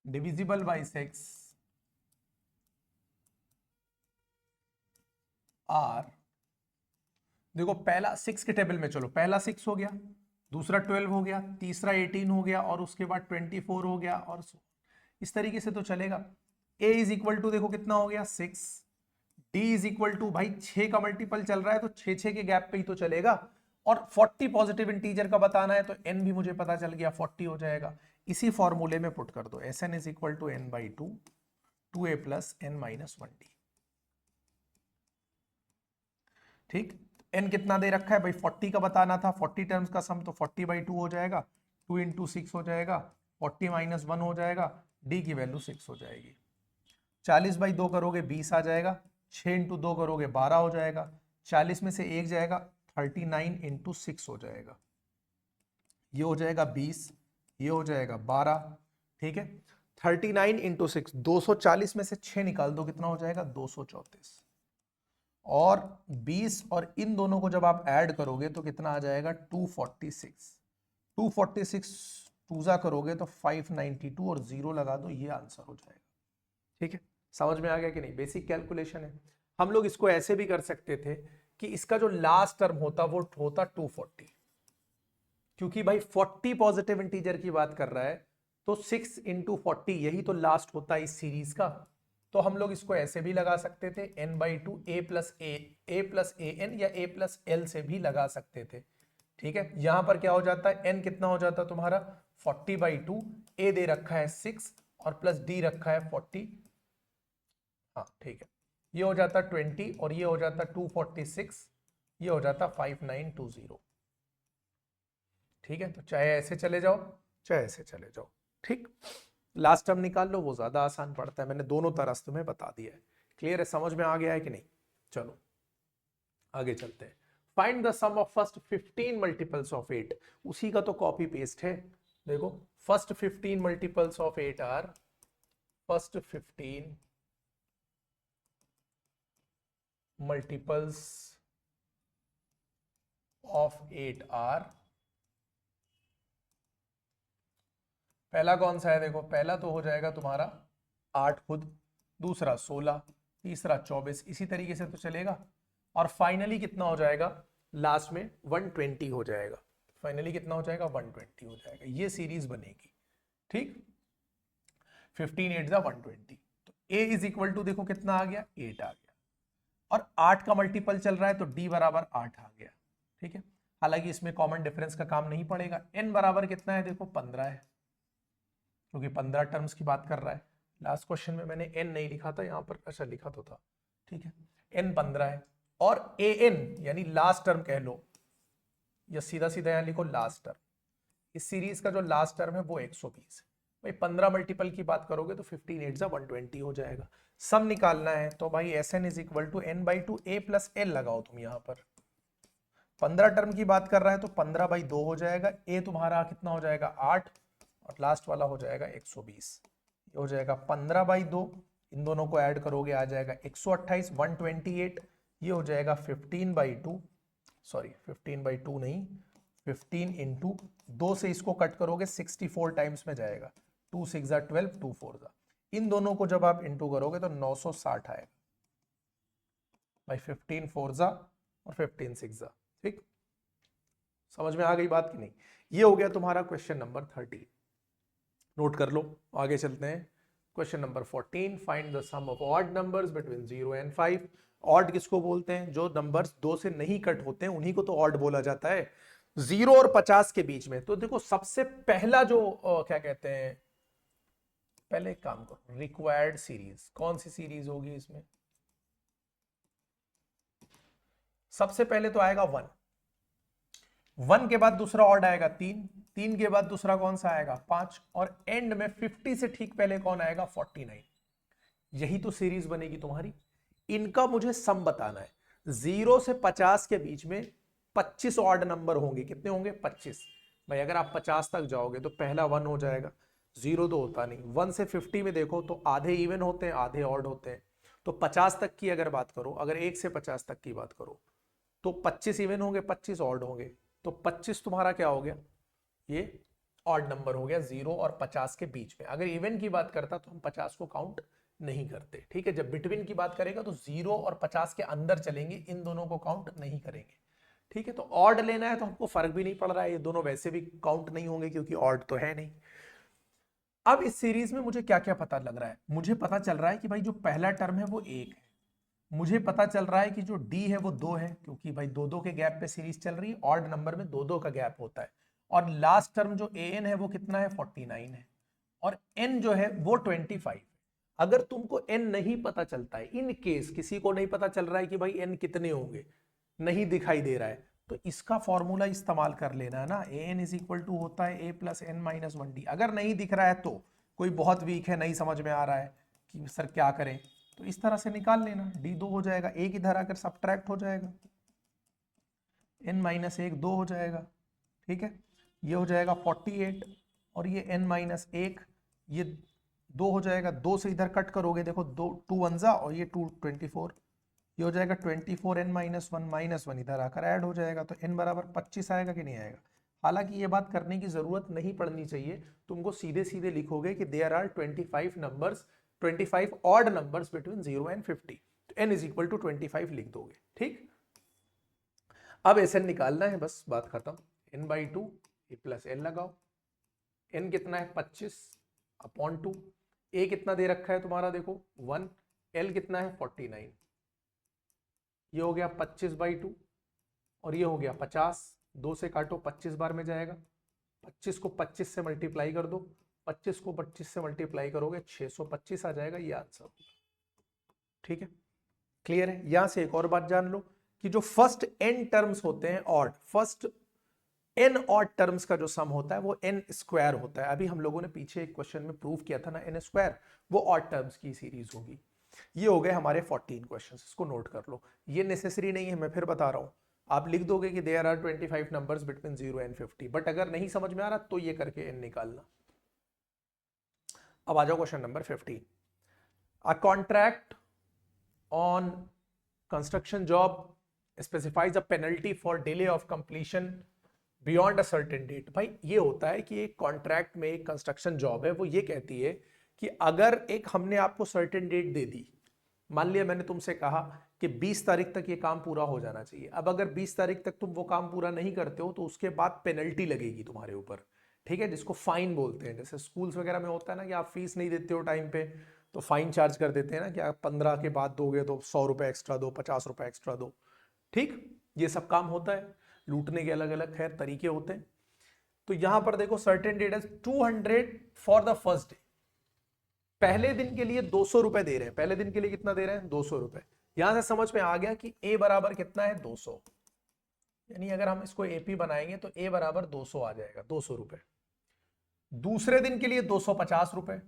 divisible by 6 are, देखो पहला 6 के टेबल में, चलो पहला 6 हो गया, दूसरा 12 हो गया, तीसरा 18 हो गया, और उसके बाद 24 हो गया, और इस तरीके से तो चलेगा। a इज इक्वल टू देखो कितना हो गया? 6। d इज इक्वल टू, भाई 6 का मल्टीपल चल रहा है तो 6 के गैप पे ही तो चलेगा। और 40 पॉजिटिव इंटीजर का बताना है तो n भी मुझे पता चल गया, 40 हो जाएगा। इसी फॉर्मूले में पुट कर दो, Sn is equal to n/2 2a + n - 1d। ठीक, n कितना दे रखा है भाई? 40 का बताना था, 40 टर्म्स का सम, तो 40/2 हो जाएगा, 2 × 6 हो जाएगा, 40 - 1 हो जाएगा, d की वैल्यू 6 हो जाएगी। 40/2 करोगे 20 आ जाएगा, 6 × 2 करोगे 12 हो जाएगा, 40 में से 1 जाएगा, 39 × 6 हो जाएगा, ये हो जाएगा 20, ये हो जाएगा 12, ठीक है। 39 × 6, 240 में से 6 निकाल दो, कितना हो जाएगा? 234। और 20 और इन दोनों को जब आप ऐड करोगे तो कितना आ जाएगा? 246। 246 टूजा करोगे तो 592, और 0 लगा दो, ये आंसर हो जाएगा, ठीक है। समझ में आ गया कि नहीं? बेसिक कैलकुलेशन है। हम लोग इसको ऐसे भी कर सकते थे कि इसका जो लास्ट टर्म होता वो होता 240, क्योंकि भाई 40 पॉजिटिव इंटीजर की बात कर रहा है, तो 6 × 40 यही तो लास्ट होता है इस सीरीज का। तो हम लोग इसको ऐसे भी लगा सकते थे, n/2 a + an या a + l से भी लगा सकते थे, ठीक है। यहां पर क्या हो जाता है? n कितना हो जाता है तुम्हारा? 40/2, a दे रखा है 6 और प्लस d रखा है 40, हाँ ठीक है, ये हो जाता 20 और ये हो जाता 246, ये हो जाता 5920, ठीक है। तो चाहे ऐसे चले जाओ चाहे ऐसे चले जाओ, ठीक। लास्ट टर्म निकाल लो, वो ज्यादा आसान पड़ता है। मैंने दोनों तरह से तुम्हें बता दिया है। क्लियर है, समझ में आ गया है कि नहीं? चलो आगे चलते हैं। Find the sum of first 15 multiples of 8। उसी का तो कॉपी पेस्ट है। देखो first 15 multiples of 8 are, first 15 multiples of 8 are, पहला कौन सा है? देखो पहला तो हो जाएगा तुम्हारा 8 खुद, दूसरा 16, तीसरा 24, इसी तरीके से तो चलेगा। और फाइनली कितना हो जाएगा? लास्ट में 120 हो जाएगा। फाइनली कितना हो जाएगा? 120 हो जाएगा। ये सीरीज बनेगी। ठीक, 15 8 120। तो a इज इक्वल टू देखो कितना आ गया? 8 आ गया। और 8 का मल्टीपल चल रहा है तो d बराबर 8 आ गया। ठीक है, हालांकि इसमें कॉमन डिफरेंस का काम नहीं पड़ेगा। n बराबर कितना है? देखो 15 है, क्योंकि 15 टर्म्स की बात कर रहा है। लास्ट क्वेश्चन में मैंने n नहीं लिखा था, यहां पर अच्छा लिखा तो था। ठीक है, n 15 है। और an यानी लास्ट टर्म कह लो, या सीधा सीधा यहां लिखो लास्ट टर्म। इस सीरीज का जो लास्ट टर्म है वो 120 है। भाई 15 मल्टीपल की बात करोगे तो 15 8 120 हो जाएगा। सम निकालना है तो भाई Sn is equal to n/2 a plus l लगाओ तुम यहां पर। 15 टर्म की बात कर रहा है तो 15/2 हो जाएगा। a तुम्हारा कितना हो जाएगा? 8, और लास्ट वाला हो जाएगा 120। ये हो जाएगा 15/2, इन दोनों को ऐड करोगे आ जाएगा 128, 128। ये हो जाएगा 15/2, सॉरी 15/2 नहीं, 15 इंटू 2 से इसको कट करोगे 64 टाइम्स में जाएगा। 2 6 12, 2 4। इन दोनों को जब आप इंटू करोगे तो 960 आएगा भाई। 15 4 और 15 6। ठीक, समझ में आ गई बात कि नहीं? ये हो गया तुम्हारा क्वेश्चन नंबर 30। नोट कर लो, आगे चलते हैं। Question number 14, find the sum of odd numbers between 0 and 5। Odd किसको बोलते हैं? जो नंबर्स 2 से नहीं कट होते हैं उन्हीं को तो ऑड बोला जाता है। 0 और 50 के बीच में। तो देखो सबसे पहला जो क्या कहते हैं, पहले एक काम करो, रिक्वायर्ड सीरीज कौन सी सीरीज होगी इसमें? सबसे पहले तो आएगा 1, 1 के बाद दूसरा ऑड आएगा 3, 3 के बाद दूसरा कौन सा आएगा? 5, और एंड में 50 से ठीक पहले कौन आएगा? 49। यही तो सीरीज बनेगी तुम्हारी। इनका मुझे सम बताना है। 0 से 50 के बीच में 25 ऑड नंबर होंगे। कितने होंगे? 25। भाई अगर आप 50 तक जाओगे तो पहला 1 हो जाएगा, 0 तो होता नहीं। 1 से 50 में देखो तो आधे इवन होते हैं, आधे ऑड होते हैं। तो 50 तक की अगर बात करो, अगर 1 से 50 तक की बात करो तो 25 इवन होंगे, 25 ऑड होंगे। तो 25 तुम्हारा क्या हो गया? ये ऑड नंबर हो गया 0 और 50 के बीच में। अगर इवन की बात करता तो हम 50 को काउंट नहीं करते। ठीक है, जब बिटवीन की बात करेगा तो 0 और 50 के अंदर चलेंगे, इन दोनों को काउंट नहीं करेंगे। ठीक है, तो ऑड लेना है तो हमको फर्क भी नहीं पड़ रहा है, ये दोनों वैसे भी काउंट नहीं होंगे क्योंकि ऑड तो है नहीं। अब इस सीरीज में मुझे क्या क्या पता लग रहा है? मुझे पता चल रहा है कि भाई जो पहला टर्म है वो 1 है। मुझे पता चल रहा है कि जो डी है वो 2 है, क्योंकि भाई 2 के गैप पे सीरीज चल रही है। ऑड नंबर में 2 का गैप होता है। और लास्ट टर्म जो ए एन है वो कितना है? 49 है। और एन जो है वो 25। अगर तुमको एन नहीं पता चलता है, इन केस किसी को नहीं पता चल रहा है कि भाई एन कितने होंगे, नहीं दिखाई दे रहा है, तो इसका फॉर्मूला इस्तेमाल कर लेना है ना। A N is equal to होता है ए प्लस एन माइनस 1 डी। अगर नहीं दिख रहा है तो कोई बहुत वीक है, नहीं समझ में आ रहा है कि सर क्या करें, तो इस तरह से निकाल लेना। डी 2 हो जाएगा, एक इधर आकर सब्ट्रैक्ट हो जाएगा, एन माइनस 1 2 हो जाएगा। ठीक है, ये हो जाएगा 48, और ये n माइनस 1, ये 2 हो जाएगा। 2 से इधर कट करोगे देखो, 2 2 1 और ये 2 24, ये हो जाएगा 24 n माइनस 1 इधर आकर ऐड हो जाएगा। तो n बराबर 25 आएगा कि नहीं आएगा? हालांकि ये बात करने की जरूरत नहीं पड़नी चाहिए, तुमको सीधे सीधे लिखोगे कि there are 25 numbers, 25 odd numbers between 0 and 50। तो n इज इक्वल टू 25 लिख दोगे। ठीक, अब एसएन निकालना है, बस बात खत्म। n/2 ए प्लस एल लगाओ। n कितना है? 25/2। a कितना दे रखा है तुम्हारा? देखो 1। l कितना है? 49। ये हो गया 25/2, और ये हो गया 50। 2 से काटो, 25 बार में जाएगा। 25 को 25 से मल्टीप्लाई कर दो, 25 को 25 से मल्टीप्लाई करोगे 625 आ जाएगा, ये आंसर। ठीक है, क्लियर है? यहां से एक और बात जान लो कि जो फर्स्ट n टर्म्स होते हैं odd, first n odd terms का जो सम होता है वो एन स्क्वायर होता है। अभी हम लोगों ने पीछे एक क्वेश्चन में प्रूव किया था ना एन स्क्वायर, वो ऑड टर्म्स की सीरीज होगी। ये हो गए हमारे 14 क्वेश्चंस, इसको नोट कर लो। ये नेसेसरी नहीं है, मैं फिर बता रहा हूं, आप लिख दोगे कि there are 25 numbers between 0 and 50, but अगर नहीं समझ में आ रहा तो ये करके एन निकालना। अब आ जाओ question number 15। A contract on construction job specifies a penalty for delay of completion beyond a certain date. भाई ये होता है कि एक कॉन्ट्रैक्ट में एक कंस्ट्रक्शन जॉब है, वो ये कहती है कि अगर एक हमने आपको सर्टेन डेट दे दी, मान लिया मैंने तुमसे कहा कि 20 तारीख तक ये काम पूरा हो जाना चाहिए। अब अगर 20 तारीख तक तुम वो काम पूरा नहीं करते हो तो उसके बाद पेनल्टी लगेगी तुम्हारे ऊपर, ठीक है, जिसको फाइन बोलते हैं। जैसे स्कूल्स वगैरह में होता है ना कि आप फीस नहीं देते हो टाइम पे तो फाइन चार्ज कर देते हैं ना कि आप 15 के बाद दोगे तो 100 रुपए एक्स्ट्रा दो, 50 रुपए एक्स्ट्रा दो, ठीक, ये सब काम होता है। लूटने के अलग अलग खैर तरीके होते हैं। तो यहां पर देखो सर्टेन डेट है 200 फॉर द फर्स्ट डे। पहले दिन के लिए 200 रुपए दे रहे हैं। पहले दिन के लिए कितना दे रहे हैं? 200 रुपए। यहां से समझ में आ गया कि ए बराबर कितना है? 200। यानी अगर हम इसको एपी बनाएंगे तो ए बराबर 200 आ जाएगा, 200 रुपए। दूसरे दिन के लिए 250 रुपए,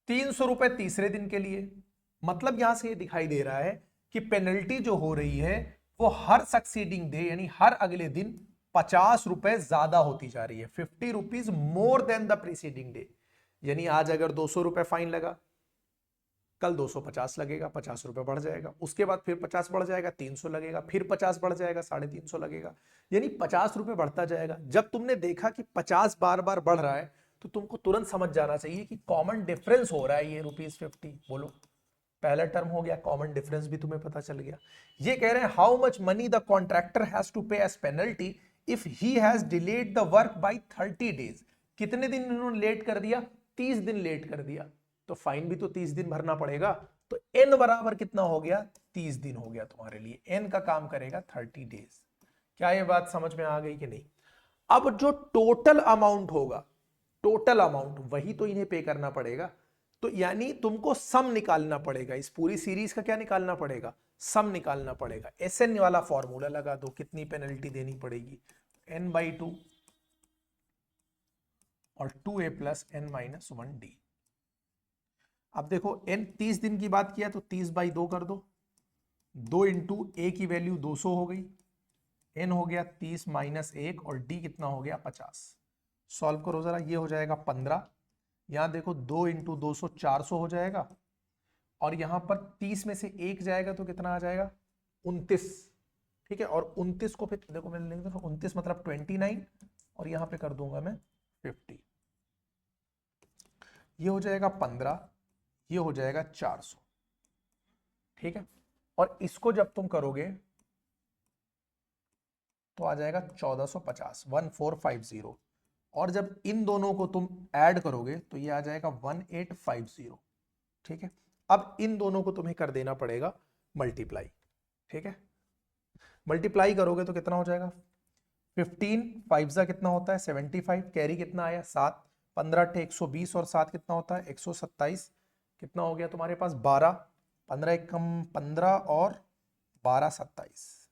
300 रुपए तीसरे दिन के लिए। मतलब यहां से ये दिखाई दे रहा है कि पेनल्टी जो हो रही है वो हर सक्सीडिंग डे यानी हर अगले दिन 50 रुपए ज्यादा होती जा रही है, 50 rupees more than the preceding day. यानी आज अगर 200 रुपए फाइन लगा, कल 250 लगेगा, 50 रुपए बढ़ जाएगा, उसके बाद फिर 50 बढ़ जाएगा, 300 लगेगा, फिर 50 बढ़ जाएगा, 350 लगेगा, यानी 50 रुपए बढ़ता जाएगा। जब तुमने देखा कि 50 बार बार बढ़ रहा है तो तुमको तुरंत समझ जाना चाहिए कि कॉमन डिफरेंस हो रहा है ये ₹50। बोलो, पहला टर्म हो गया, कॉमन डिफरेंस भी तुम्हें पता चल गया। ये कह रहे हैं how much money the contractor has to pay as penalty if he has delayed the work by 30 days. कितने दिन इन्होंने लेट कर दिया? 30 दिन लेट कर दिया, तो फाइन भी तो 30 दिन भरना पड़ेगा। तो एन बराबर कितना हो गया? 30 दिन हो गया तुम्हारे लिए। एन का काम करेगा 30 डेज। क्या ये बात समझ में आ गई कि नहीं? अब जो टोटल अमाउंट होगा, टोटल अमाउंट वही तो इन्हें पे करना पड़ेगा। तो यानी तुमको सम निकालना पड़ेगा, इस पूरी सीरीज का क्या निकालना पड़ेगा? सम निकालना पड़ेगा। एसएन वाला फॉर्मूला लगा दो, कितनी पेनल्टी देनी पड़ेगी? n/2 और 2a प्लस n-1d। अब देखो n 30 दिन की बात किया तो 30/2 कर दो, 2 इंटू ए की वैल्यू 200 हो गई, n हो गया 30 - 1 और d कितना हो गया? 50। सॉल्व करो जरा, ये हो जाएगा 15। यहां देखो 2 इंटू 200 400 हो जाएगा, और यहां पर 30 में से 1 जाएगा तो कितना आ जाएगा? 29। ठीक है, और 29 को फिर देखो मैंने लिख दिया 29 मतलब 29, और यहां पे कर दूंगा मैं 50। ये हो जाएगा 15, ये हो जाएगा 400। ठीक है, और इसको जब तुम करोगे तो आ जाएगा 1450, 1450। और जब इन दोनों को तुम ऐड करोगे तो ये आ जाएगा 1850। ठीक है, अब इन दोनों को तुम्हें कर देना पड़ेगा मल्टीप्लाई। ठीक है, मल्टीप्लाई करोगे तो कितना हो जाएगा? 15 5 जा कितना होता है? 75। कैरी कितना आया? 7। 15 × 120 और 7 कितना होता है? 127। कितना हो गया तुम्हारे पास? 12। 15 × 1 15 और 12 27।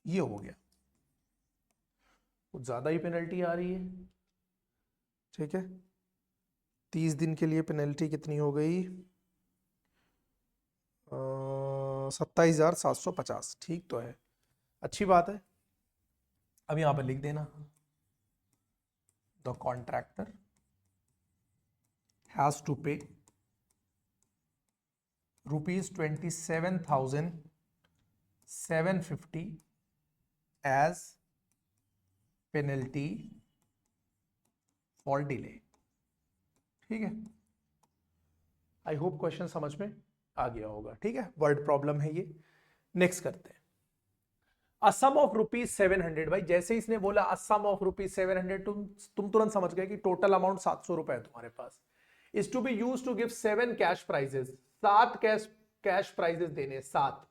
ये हो गया, कुछ ज्यादा ही पेनल्टी आ रही है। ठीक है, 30 दिन के लिए पेनल्टी कितनी हो गई? 27,750। ठीक तो है, अच्छी बात है। अब यहां पर लिख देना द कॉन्ट्रैक्टर हैज टू पे ₹27,750 एज पेनल्टी फॉर डिले। ठीक है, आई होप क्वेश्चन समझ में आ गया होगा। ठीक है, वर्ड प्रॉब्लम है ये। नेक्स्ट करते हैं, अ सम ऑफ ₹700। भाई जैसे इसने बोला अ सम ऑफ ₹700, तुम तुरंत समझ गए कि टोटल अमाउंट 700 रुपए है तुम्हारे पास। Is to be use to give 7 cash prizes. 7 cash prizes देने, 7।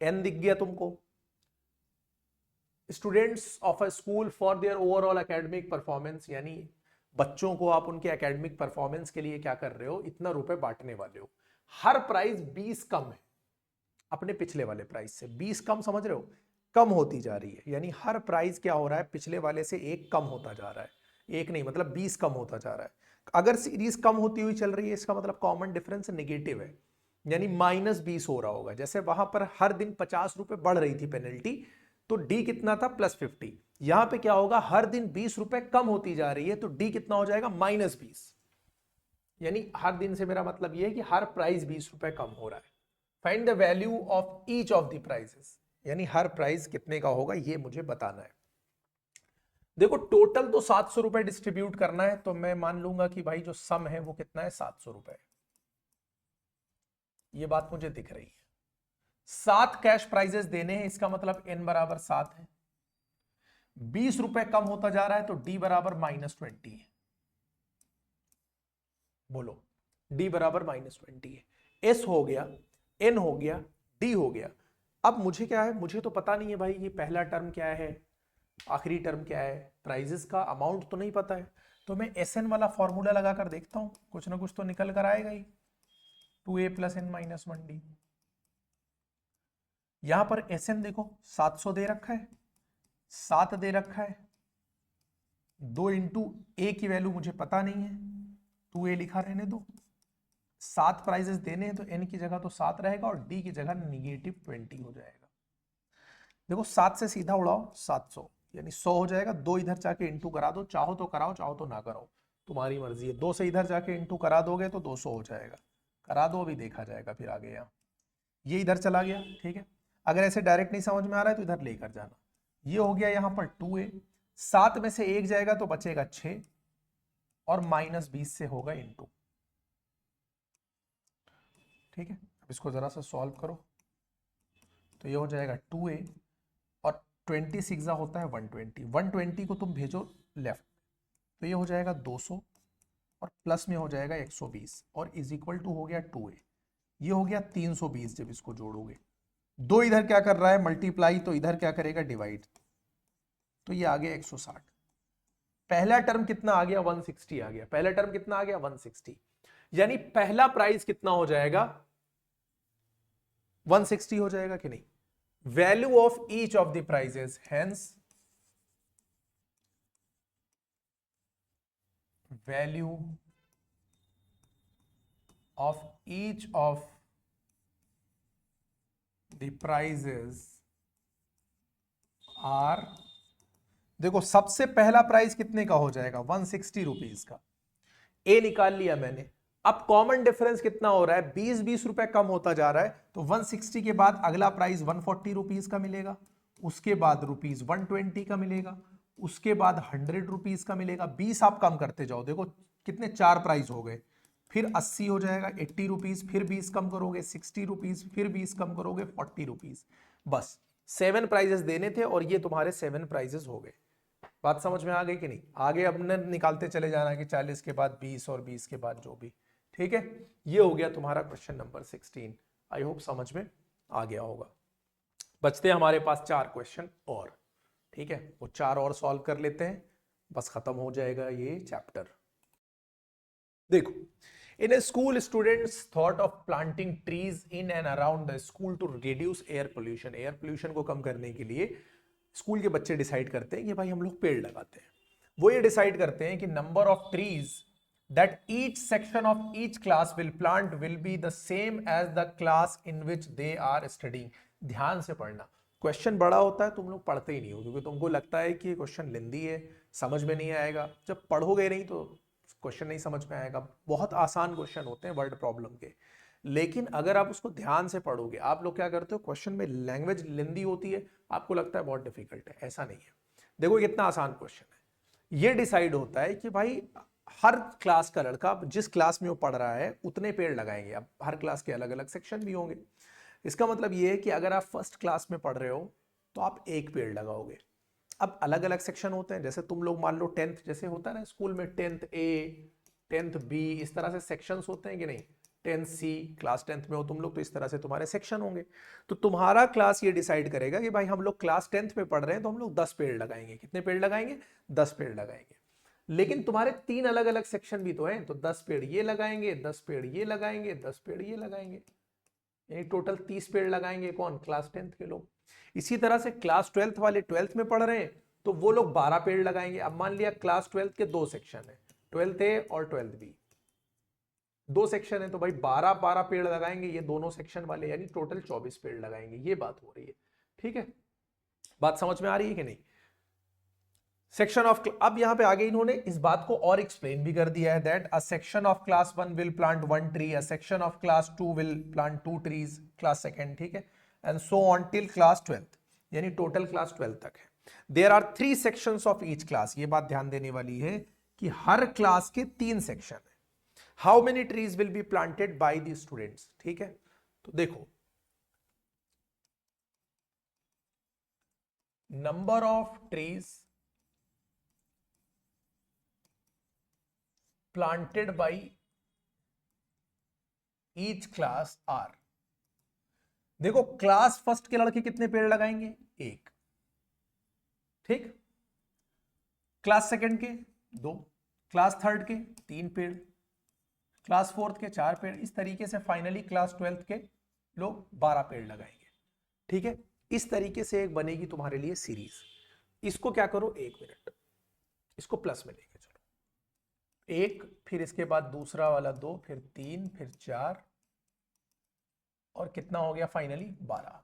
एन दिख गया तुमको। Students of a school for their overall academic performance, यानी बच्चों को आप उनके एकेडमिक परफॉर्मेंस के लिए क्या कर रहे हो? इतना रुपए बांटने वाले हो। हर प्राइस 20 कम है, अपने पिछले वाले प्राइस से। 20 कम, समझ रहे हो, कम होती जा रही है, यानी हर प्राइस क्या हो रहा है, पिछले वाले से एक कम होता जा रहा है। एक नहीं, मतलब 20 कम होता जा रहा है। अगर सीरीज कम होती हुई चल रही है, इसका मतलब कॉमन डिफरेंस नेगेटिव है, यानी -20 हो रहा होगा। जैसे वहां पर हर दिन 50 रुपए बढ़ रही थी पेनल्टी, तो डी कितना था, +50। यहां पे क्या होगा, हर दिन 20 रुपए कम होती जा रही है, तो डी कितना हो जाएगा, -20। यानी हर दिन से मेरा मतलब यह है कि हर प्राइस 20 रुपए कम हो रहा है। Find the value of each of the prices, यानी हर प्राइस कितने का होगा ये मुझे बताना है। देखो टोटल तो 700 रुपए डिस्ट्रीब्यूट करना है, तो मैं मान लूंगा कि भाई जो सम है वो कितना है, 700 रुपए। ये बात मुझे दिख रही है। 7 कैश प्राइजेस देने हैं, इसका मतलब n बराबर 7 है। 20 रुपए कम होता जा रहा है, तो d बराबर -20 है। बोलो, d बराबर -20 है। s हो गया, n हो गया, d हो गया। अब मुझे क्या है, मुझे तो पता नहीं है भाई ये पहला टर्म क्या है, आखिरी टर्म क्या है, प्राइजेस का अमाउंट तो नहीं पता है। तो मैं SN वाला फॉर्मूला लगाकर देखता हूं, कुछ ना कुछ तो निकल कर आएगा ही। 2a + n - 1d। यहां पर SN देखो 700 दे रखा है, 7 दे रखा है, 2 इंटू ए की वैल्यू मुझे पता नहीं है, 2a लिखा रहने दो। 7 प्राइजेस देने हैं, तो n की जगह तो 7 रहेगा और d की जगह -20 हो जाएगा। देखो 7 से सीधा उड़ाओ, 700 यानी 100 हो जाएगा। 2 इधर जाके इंटू करा दो, चाहो तो कराओ, चाहो तो ना कराओ, तुम्हारी मर्जी है। 2 से इधर जाके इंटू करा दोगे तो 200 हो जाएगा, करा दो, अभी देखा जाएगा फिर आगे। यहाँ ये इधर चला गया, ठीक है। अगर ऐसे डायरेक्ट नहीं समझ में आ रहा है तो इधर लेकर जाना। ये हो गया यहाँ पर 2a, 7 में से 1 जाएगा तो बचेगा 6 और -20 से होगा इंटू, ठीक है। अब इसको जरा सा सॉल्व करो, तो ये हो जाएगा 2a और 26 होता है 120, 120 को तुम भेजो लेफ्ट, तो ये हो जाएगा 200 और प्लस में हो जाएगा 120 और इज इक्वल टू हो गया 2a। ये हो गया 320। जब इसको जोड़ोगे, 2 इधर क्या कर रहा है, मल्टीप्लाई, तो इधर क्या करेगा, डिवाइड, तो ये आ गया 160। पहला टर्म कितना आ गया, 160 आ गया। पहला टर्म कितना आ गया, 160। यानी पहला प्राइस कितना हो जाएगा, 160 हो जाएगा कि नहीं। Value of each of the prizes, hence value of each of the prizes are, देखो सबसे पहला प्राइस कितने का हो जाएगा, 160 रुपीज का। ए निकाल लिया मैंने। अब कॉमन डिफरेंस कितना हो रहा है, 20 रुपए कम होता जा रहा है, तो 160 के बाद अगला प्राइस 140 रुपीज का मिलेगा, उसके बाद ₹120 का मिलेगा, उसके बाद 100 रुपीज का मिलेगा। 20 आप कम करते जाओ, देखो कितने 4 प्राइस हो गए, फिर 80 हो जाएगा, 80 रुपीज, फिर 20 कम करोगे 60 रुपीज, फिर 20 कम करोगे 40 रुपीज। बस 7 प्राइजेस देने थे और ये तुम्हारे 7 प्राइजेस हो गए। बात समझ में आ गई कि नहीं। आगे अपने निकालते चले जाना कि 40 के बाद 20 और 20 के बाद जो भी, ठीक है। ये हो गया तुम्हारा क्वेश्चन नंबर 16। आई होप समझ में आ गया होगा। बचते हमारे पास 4 क्वेश्चन और, ठीक है, वो 4 और सॉल्व कर लेते हैं, बस खत्म हो जाएगा ये चैप्टर। देखो, in a school students thought of planting trees in and around the school to reduce air pollution. Air pollution को कम करने के लिए स्कूल के बच्चे डिसाइड करते हैं कि भाई हम लोग पेड़ लगाते हैं। वो ये डिसाइड करते हैं कि number of trees that each section of each class will plant will be the same as the class in which they are studying. ध्यान से पढ़ना, क्वेश्चन बड़ा होता है, तुम लोग पढ़ते ही नहीं हो, क्योंकि तुमको लगता है कि क्वेश्चन लेंदी है, समझ में नहीं आएगा। जब पढ़ोगे नहीं तो क्वेश्चन नहीं समझ में आएगा। बहुत आसान क्वेश्चन होते हैं वर्ड प्रॉब्लम के, लेकिन अगर आप उसको ध्यान से पढ़ोगे, आप लोग क्या करते हो, क्वेश्चन में लैंग्वेज लेंदी होती है, आपको लगता है बहुत डिफिकल्ट है, ऐसा नहीं है। देखो कितना आसान क्वेश्चन है। ये डिसाइड होता है कि भाई हर क्लास का लड़का जिस क्लास में वो पढ़ रहा है उतने पेड़ लगाएंगे। अब हर क्लास के अलग अलग सेक्शन भी होंगे। इसका मतलब ये है कि अगर आप फर्स्ट क्लास में पढ़ रहे हो तो आप 1 पेड़ लगाओगे। अब अलग अलग सेक्शन होते हैं, जैसे तुम लोग मान लो 10th जैसे होता है ना स्कूल में, 10th A 10th B, इस तरह से सेक्शंस होते हैं कि नहीं। 10th C, क्लास 10th में हो तुम लोग तो इस तरह से तुम्हारे सेक्शन होंगे। तो तुम्हारा क्लास ये डिसाइड करेगा कि भाई हम लोग क्लास 10th में पढ़ रहे हैं तो हम लोग 10 पेड़ लगाएंगे। कितने पेड़ लगाएंगे, 10 पेड़ लगाएंगे। लेकिन तुम्हारे 3 अलग अलग सेक्शन भी तो हैं, तो 10 पेड़ ये लगाएंगे, 10 पेड़ ये लगाएंगे, 10 पेड़ ये लगाएंगे। यानी टोटल 30 पेड़ लगाएंगे कौन, क्लास 10th के लोग। इसी तरह से क्लास 12th वाले 12th में पढ़ रहे हैं तो वो लोग 12 पेड़ लगाएंगे। अब मान लिया क्लास 12th के दो सेक्शन है, 12th ए और 12th बी, दो सेक्शन है, तो भाई 12 पेड़ लगाएंगे ये दोनों सेक्शन वाले, यानी टोटल 24 पेड़ लगाएंगे। ये बात हो रही है, ठीक है, बात समझ में आ रही है कि नहीं। सेक्शन ऑफ, अब यहां पे आगे इन्होंने इस बात को और एक्सप्लेन भी कर दिया है, that a section of class 1 will plant 1 tree, a section of class 2 will plant 2 trees, class second, ठीक है, and so on till class 12th, यानी टोटल क्लास 12 तक है। There are 3 sections of each class, ये बात ध्यान देने वाली है कि हर क्लास के 3 सेक्शन है। How many trees will be planted by the students, ठीक है, तो देखो number of trees planted by each class are, देखो क्लास फर्स्ट के लड़के कितने पेड़ लगाएंगे, 1, ठीक, क्लास सेकंड के 2, क्लास थर्ड के 3 पेड़, क्लास फोर्थ के 4 पेड़, इस तरीके से फाइनली क्लास 12th के लोग 12 पेड़ लगाएंगे, ठीक है। इस तरीके से एक बनेगी तुम्हारे लिए सीरीज। इसको क्या करो, 1 मिनट, इसको प्लस में लेके चलो, 1, फिर इसके बाद दूसरा वाला 2, फिर 3, फिर 4, और कितना हो गया फाइनली 12।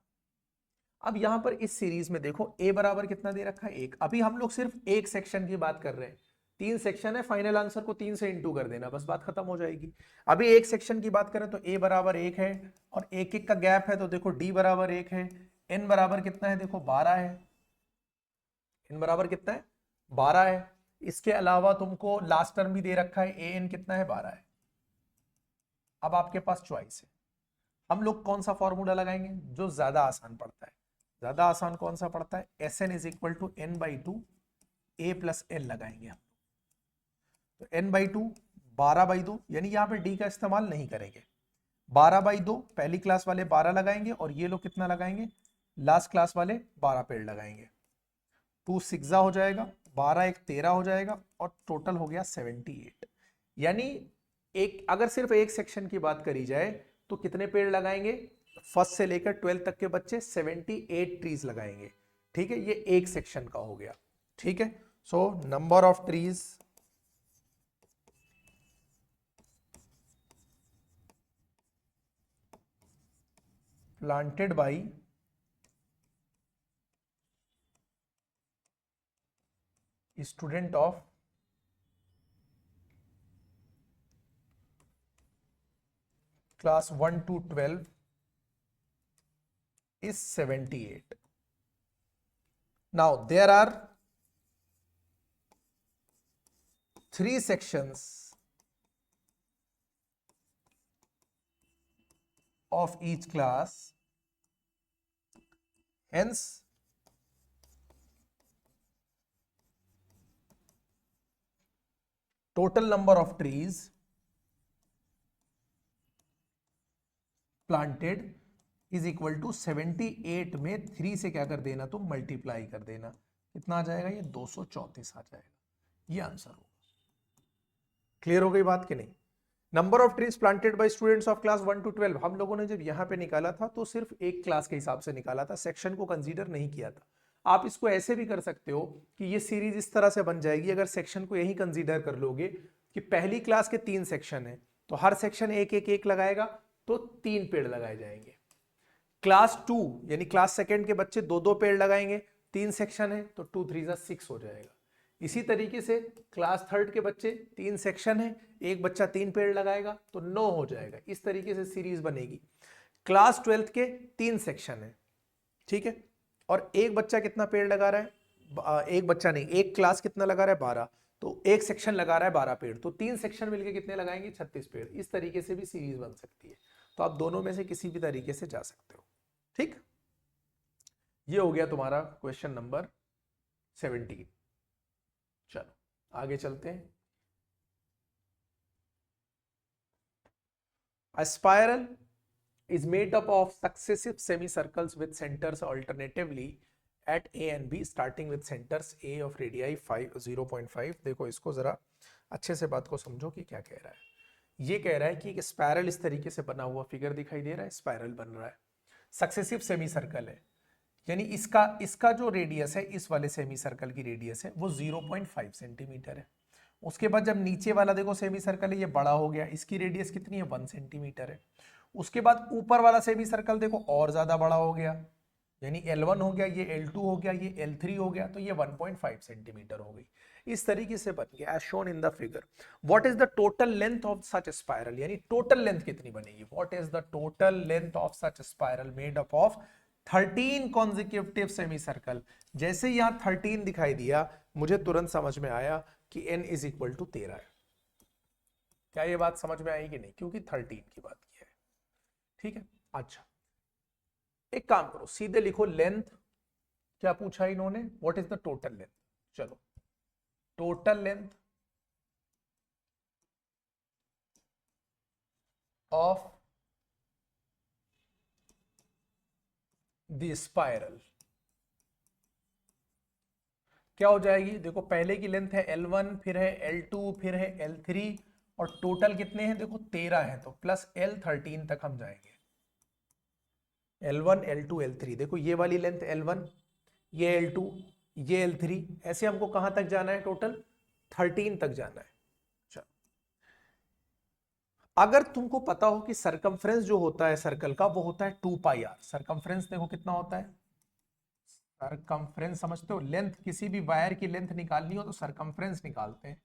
अब यहां पर इस सीरीज में देखो a बराबर कितना दे रखा है, 1। अभी हम लोग सिर्फ एक सेक्शन की बात कर रहे हैं, 3 सेक्शन है, फाइनल आंसर को 3 से इंटू कर देना, बस बात खत्म हो जाएगी। अभी एक सेक्शन की बात करें तो a बराबर 1 है, और 1 1 का गैप है, तो देखो d बराबर 1 है, n बराबर कितना है, देखो 12 है, n बराबर कितना है 12 है। इसके अलावा तुमको लास्ट टर्म भी दे रखा है, an कितना है 12 है। अब आपके पास चॉइस है, हम लोग कौन सा फॉर्मूला लगाएंगे, जो ज्यादा आसान पड़ता है। ज्यादा आसान कौन सा पड़ता है, Sn is equal to n/2 a plus l लगाएंगे हम। तो n/2 12/2, यानी यहां पे d का इस्तेमाल नहीं करेंगे, 12/2 पहली क्लास वाले 12 लगाएंगे, और ये लोग कितना लगाएंगे, लास्ट क्लास वाले 12 पेड़ लगाएंगे। 2 6 हो जाएगा, 12 1 13 हो जाएगा, और टोटल हो गया 78। यानी एक, अगर सिर्फ एक सेक्शन की बात करी जाए तो कितने पेड़ लगाएंगे, फर्स्ट से लेकर 12 तक के बच्चे 78 ट्रीज लगाएंगे, ठीक है, ये एक सेक्शन का हो गया, ठीक है। So number of trees planted bye student of class 1 to 12 is 78. Now there are 3 sections of each class, hence total number of trees planted is equal to 78 में 3 से क्या कर देना, तो मल्टीप्लाई कर देना, कितना आ जाएगा, ये 234 आ जाएगा, ये आंसर होगा। क्लियर हो गई बात कि नहीं। Number of trees planted bye students of class 1 to 12, हम लोगों ने जब यहां पे निकाला था तो सिर्फ एक क्लास के हिसाब से निकाला था, सेक्शन को कंसीडर नहीं किया था। आप इसको ऐसे भी कर सकते हो कि ये सीरीज इस तरह से बन जाएगी, अगर सेक्शन को यही कंसीडर कर लोगे कि पहली क्लास के 3 सेक्शन है, तो हर सेक्शन 1 1 1 लगाएगा, तो 3 पेड़ लगाए जाएंगे। क्लास 2 यानी क्लास सेकंड के बच्चे 2 2 पेड़ लगाएंगे, 3 सेक्शन है, तो 2 3 6 हो जाएगा। इसी तरीके से क्लास थर्ड के बच्चे 3 सेक्शन है, एक बच्चा 3 पेड़ लगाएगा, तो 9 हो जाएगा। इस तरीके से सीरीज बनेगी। क्लास 12th के 3 सेक्शन है, ठीक है, और एक बच्चा कितना पेड़ लगा रहा है, एक बच्चा नहीं, एक क्लास कितना लगा रहा है 12, तो एक सेक्शन लगा रहा है 12 पेड़, तो 3 सेक्शन मिलके कितने लगाएंगे, 36 पेड़। इस तरीके से भी सीरीज बन सकती है, तो आप दोनों में से किसी भी तरीके से जा सकते हो, ठीक। ये हो गया तुम्हारा क्वेश्चन नंबर 17। चलो आगे चलते हैं। A spiral is made up of successive semicircles with centers alternatively at A and B, starting with centers A of radii 0.5। देखो इसको जरा अच्छे से बात को समझो कि क्या कह रहा है। ये कह रहा है कि एक स्पाइरल इस तरीके से बना हुआ फिगर दिखाई दे रहा है, स्पाइरल बन रहा है, सक्सेसिव सेमी सर्कल है, यानी इसका इसका जो रेडियस है, इस वाले सेमी सर्कल की रेडियस है वो 0.5 सेंटीमीटर है। उसके बाद जब नीचे वाला देखो सेमी सर्कल है, ये बड़ा हो गया, इसकी रेडियस कितनी है 1 सेंटीमीटर है। उसके बाद ऊपर वाला सेमी सर्कल देखो और ज्यादा बड़ा हो गया, यानी L1 हो गया, ये L2 हो गया, ये L3 हो गया, तो ये 1.5 सेंटीमीटर हो गई। इस तरीके से बन गया as shown in the figure. What is the total length of such spiral, यानी टोटल लेंथ कितनी बनेगी, what is the total length of such spiral made up of 13 consecutive semi circle. जैसे यहां 13 दिखाई दिया, मुझे तुरंत समझ में आया कि n इज इक्वल टू 13 है। क्या ये बात समझ में आई कि नहीं, क्योंकि 13 की बात की है। ठीक है, अच्छा एक काम करो, सीधे लिखो लेंथ, क्या पूछा इन्होंने, what is the total length. चलो total length of the spiral क्या हो जाएगी, देखो पहले की लेंथ है L1, फिर है L2, फिर है L3, और टोटल कितने हैं देखो 13 है, तो प्लस L13 तक हम जाएंगे। L1 L2 L3, देखो ये वाली लेंथ L1, ये L2, ये L3, ऐसे हमको कहां तक जाना है, टोटल 13 तक जाना है। चलो अगर तुमको पता हो कि सरकमफ्रेंस जो होता है सर्कल का वो होता है 2 पाई आर। सरकमफ्रेंस देखो कितना होता है, सरकमफ्रेंस समझते हो, लेंथ किसी भी वायर की लेंथ निकालनी हो तो सरकमफ्रेंस निकालते हैं।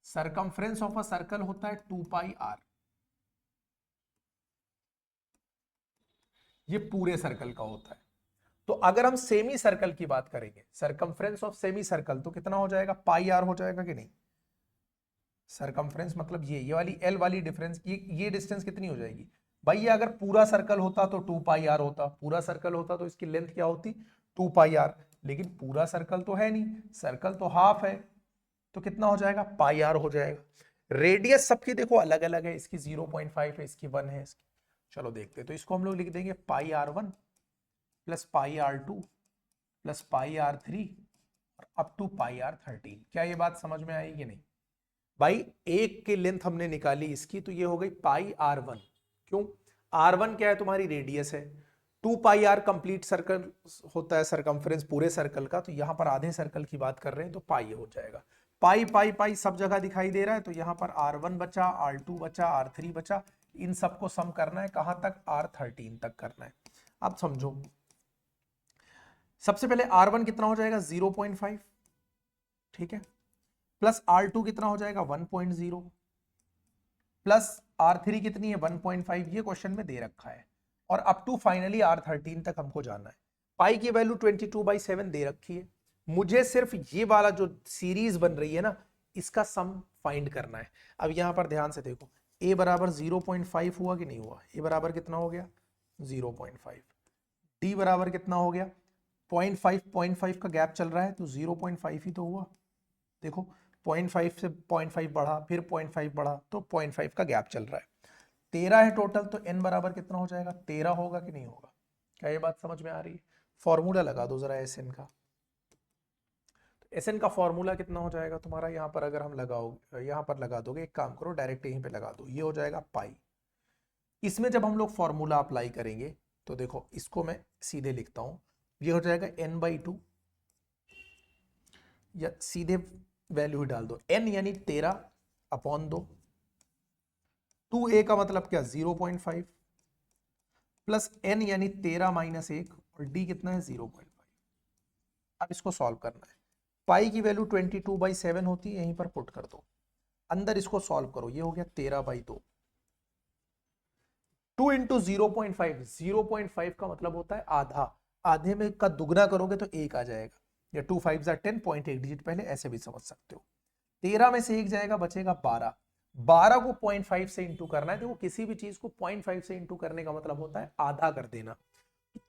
सरकमफ्रेंस ऑफ अ सर्कल होता है 2 पाई आर, ये पूरे सर्कल का होता है। तो अगर हम सेमी सर्कल की बात करेंगे, सरकमफ्रेंस ऑफ सेमी सर्कल, तो कितना हो जाएगा, पाई आर हो जाएगा कि नहीं। सरकमफ्रेंस मतलब ये वाली एल वाली डिफरेंस, ये डिस्टेंस कितनी हो जाएगी भाई, ये अगर पूरा सर्कल होता तो 2 पाई आर होता, पूरा सर्कल होता तो इसकी लेंथ क्या होती 2 पाई आर, लेकिन पूरा सर्कल तो है नहीं, सर्कल तो हाफ है, तो कितना हो जाएगा पाई आर हो जाएगा। रेडियस सबकी देखो अलग अलग है, इसकी 0.5 है, इसकी 1 है, इसकी चलो देखते हैं। तो इसको हम लोग लिख देंगे पाई R1 plus pi R2 plus pi R3 और अप टू पाई R13। क्या ये बात समझ में आई कि नहीं भाई, एक की लेंथ हमने निकाली इसकी, तो ये हो गई पाई R1। क्यों, R1 क्या है तुम्हारी रेडियस है, 2 पाई आर कंप्लीट सर्कल होता है सरकमफ्रेंस पूरे सर्कल का, तो यहां पर आधे सर्कल की बात कर रहे हैं तो पाई हो जाएगा। पाई पाई पाई सब जगह दिखाई दे रहा है, तो यहां पर R1 बचा, R2 बचा, R3 बचा, इन सबको सम करना है कहां तक, R13 तक करना है। अब समझो, सबसे पहले R1 कितना हो जाएगा 0.5, ठीक है, प्लस R2 कितना हो जाएगा 1.0, प्लस R3 कितनी है 1.5, ये क्वेश्चन में दे रखा है, और अप टू फाइनली R13 तक हमको जाना है। पाई की वैल्यू 22/7 दे रखी है, मुझे सिर्फ ये वाला जो सीरीज बन रही है ना, इसका सम फाइंड करना है। अब यहां पर ध्यान से देखो, a बराबर 0.5 हुआ कि नहीं हुआ, a बराबर कितना हो गया 0.5, d बराबर कितना हो गया 0.5 का गैप चल रहा है, तो 0.5 ही तो हुआ। देखो 0.5 से 0.5 बढ़ा, फिर 0.5 बढ़ा, तो 0.5 का गैप चल रहा है। 13 है टोटल, तो n बराबर कितना हो जाएगा 13 होगा कि नहीं होगा। क्या ये बात समझ में आ रही है, फॉर्मूला लगा दो जरा Sn का। तो Sn का फॉर्मूला कितना हो जाएगा तुम्हारा, यहां पर अगर हम लगाओ, यहां पर लगा दोगे, एक काम करो डायरेक्ट यहीं पे लगा दो, ये हो जाएगा पाई। इसमें जब हम लोग फॉर्मूला अप्लाई करेंगे, तो देखो इसको मैं सीधे लिखता हूं, ये हो जाएगा n/2, या सीधे वैल्यू डाल दो, n यानी 13 अपॉन 2, 2a का मतलब क्या 0.5, प्लस n यानी 13 माइनस 1, और d कितना है 0.5। अब इसको सॉल्व करना है, पाई की वैल्यू 22/7 होती है, यहीं पर पुट कर दो, अंदर इसको सॉल्व करो, ये हो गया 13/2, 2 इंटू 0.5, 0.5 का मतलब होता है आधा, आधे में का दुगना करोगे तो 1 आ जाएगा, या 2 5 10, पॉइंट 1 डिजिट पहले, ऐसे भी समझ सकते हो। 13 में से 1 जाएगा, बचेगा 12, 12 को 0.5 से इंटू करना है। देखो किसी भी चीज को 0.5 से इंटू करने का मतलब होता है आधा कर देना।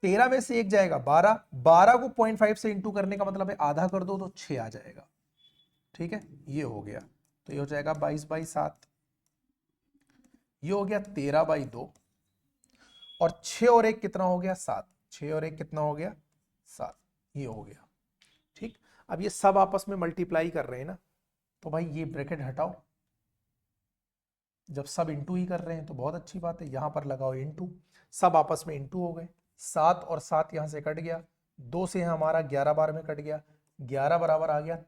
13 में से 1 जाएगा 12, 12 को 0.5 से इंटू करने का मतलब है आधा कर दो, तो 6 आ जाएगा। ठीक है, ये हो गया, तो ये हो जाएगा 22/7, ये हो गया 13/2, और 6 और 1 कितना हो गया 7, 6 और 1 कितना हो गया 7, ये हो गया। ठीक, अब ये सब आपस में मल्टीप्लाई कर रहे हैं ना, तो भाई ये ब्रैकेट हटाओ, जब सब इंटू ही कर रहे हैं तो बहुत अच्छी बात है, यहां पर लगाओ इंटू, सब आपस में इंटू हो गए, 7 और 7 यहां से कट गया, 2 से हमारा 11 बार में कट गया, 11 बराबर आ गया,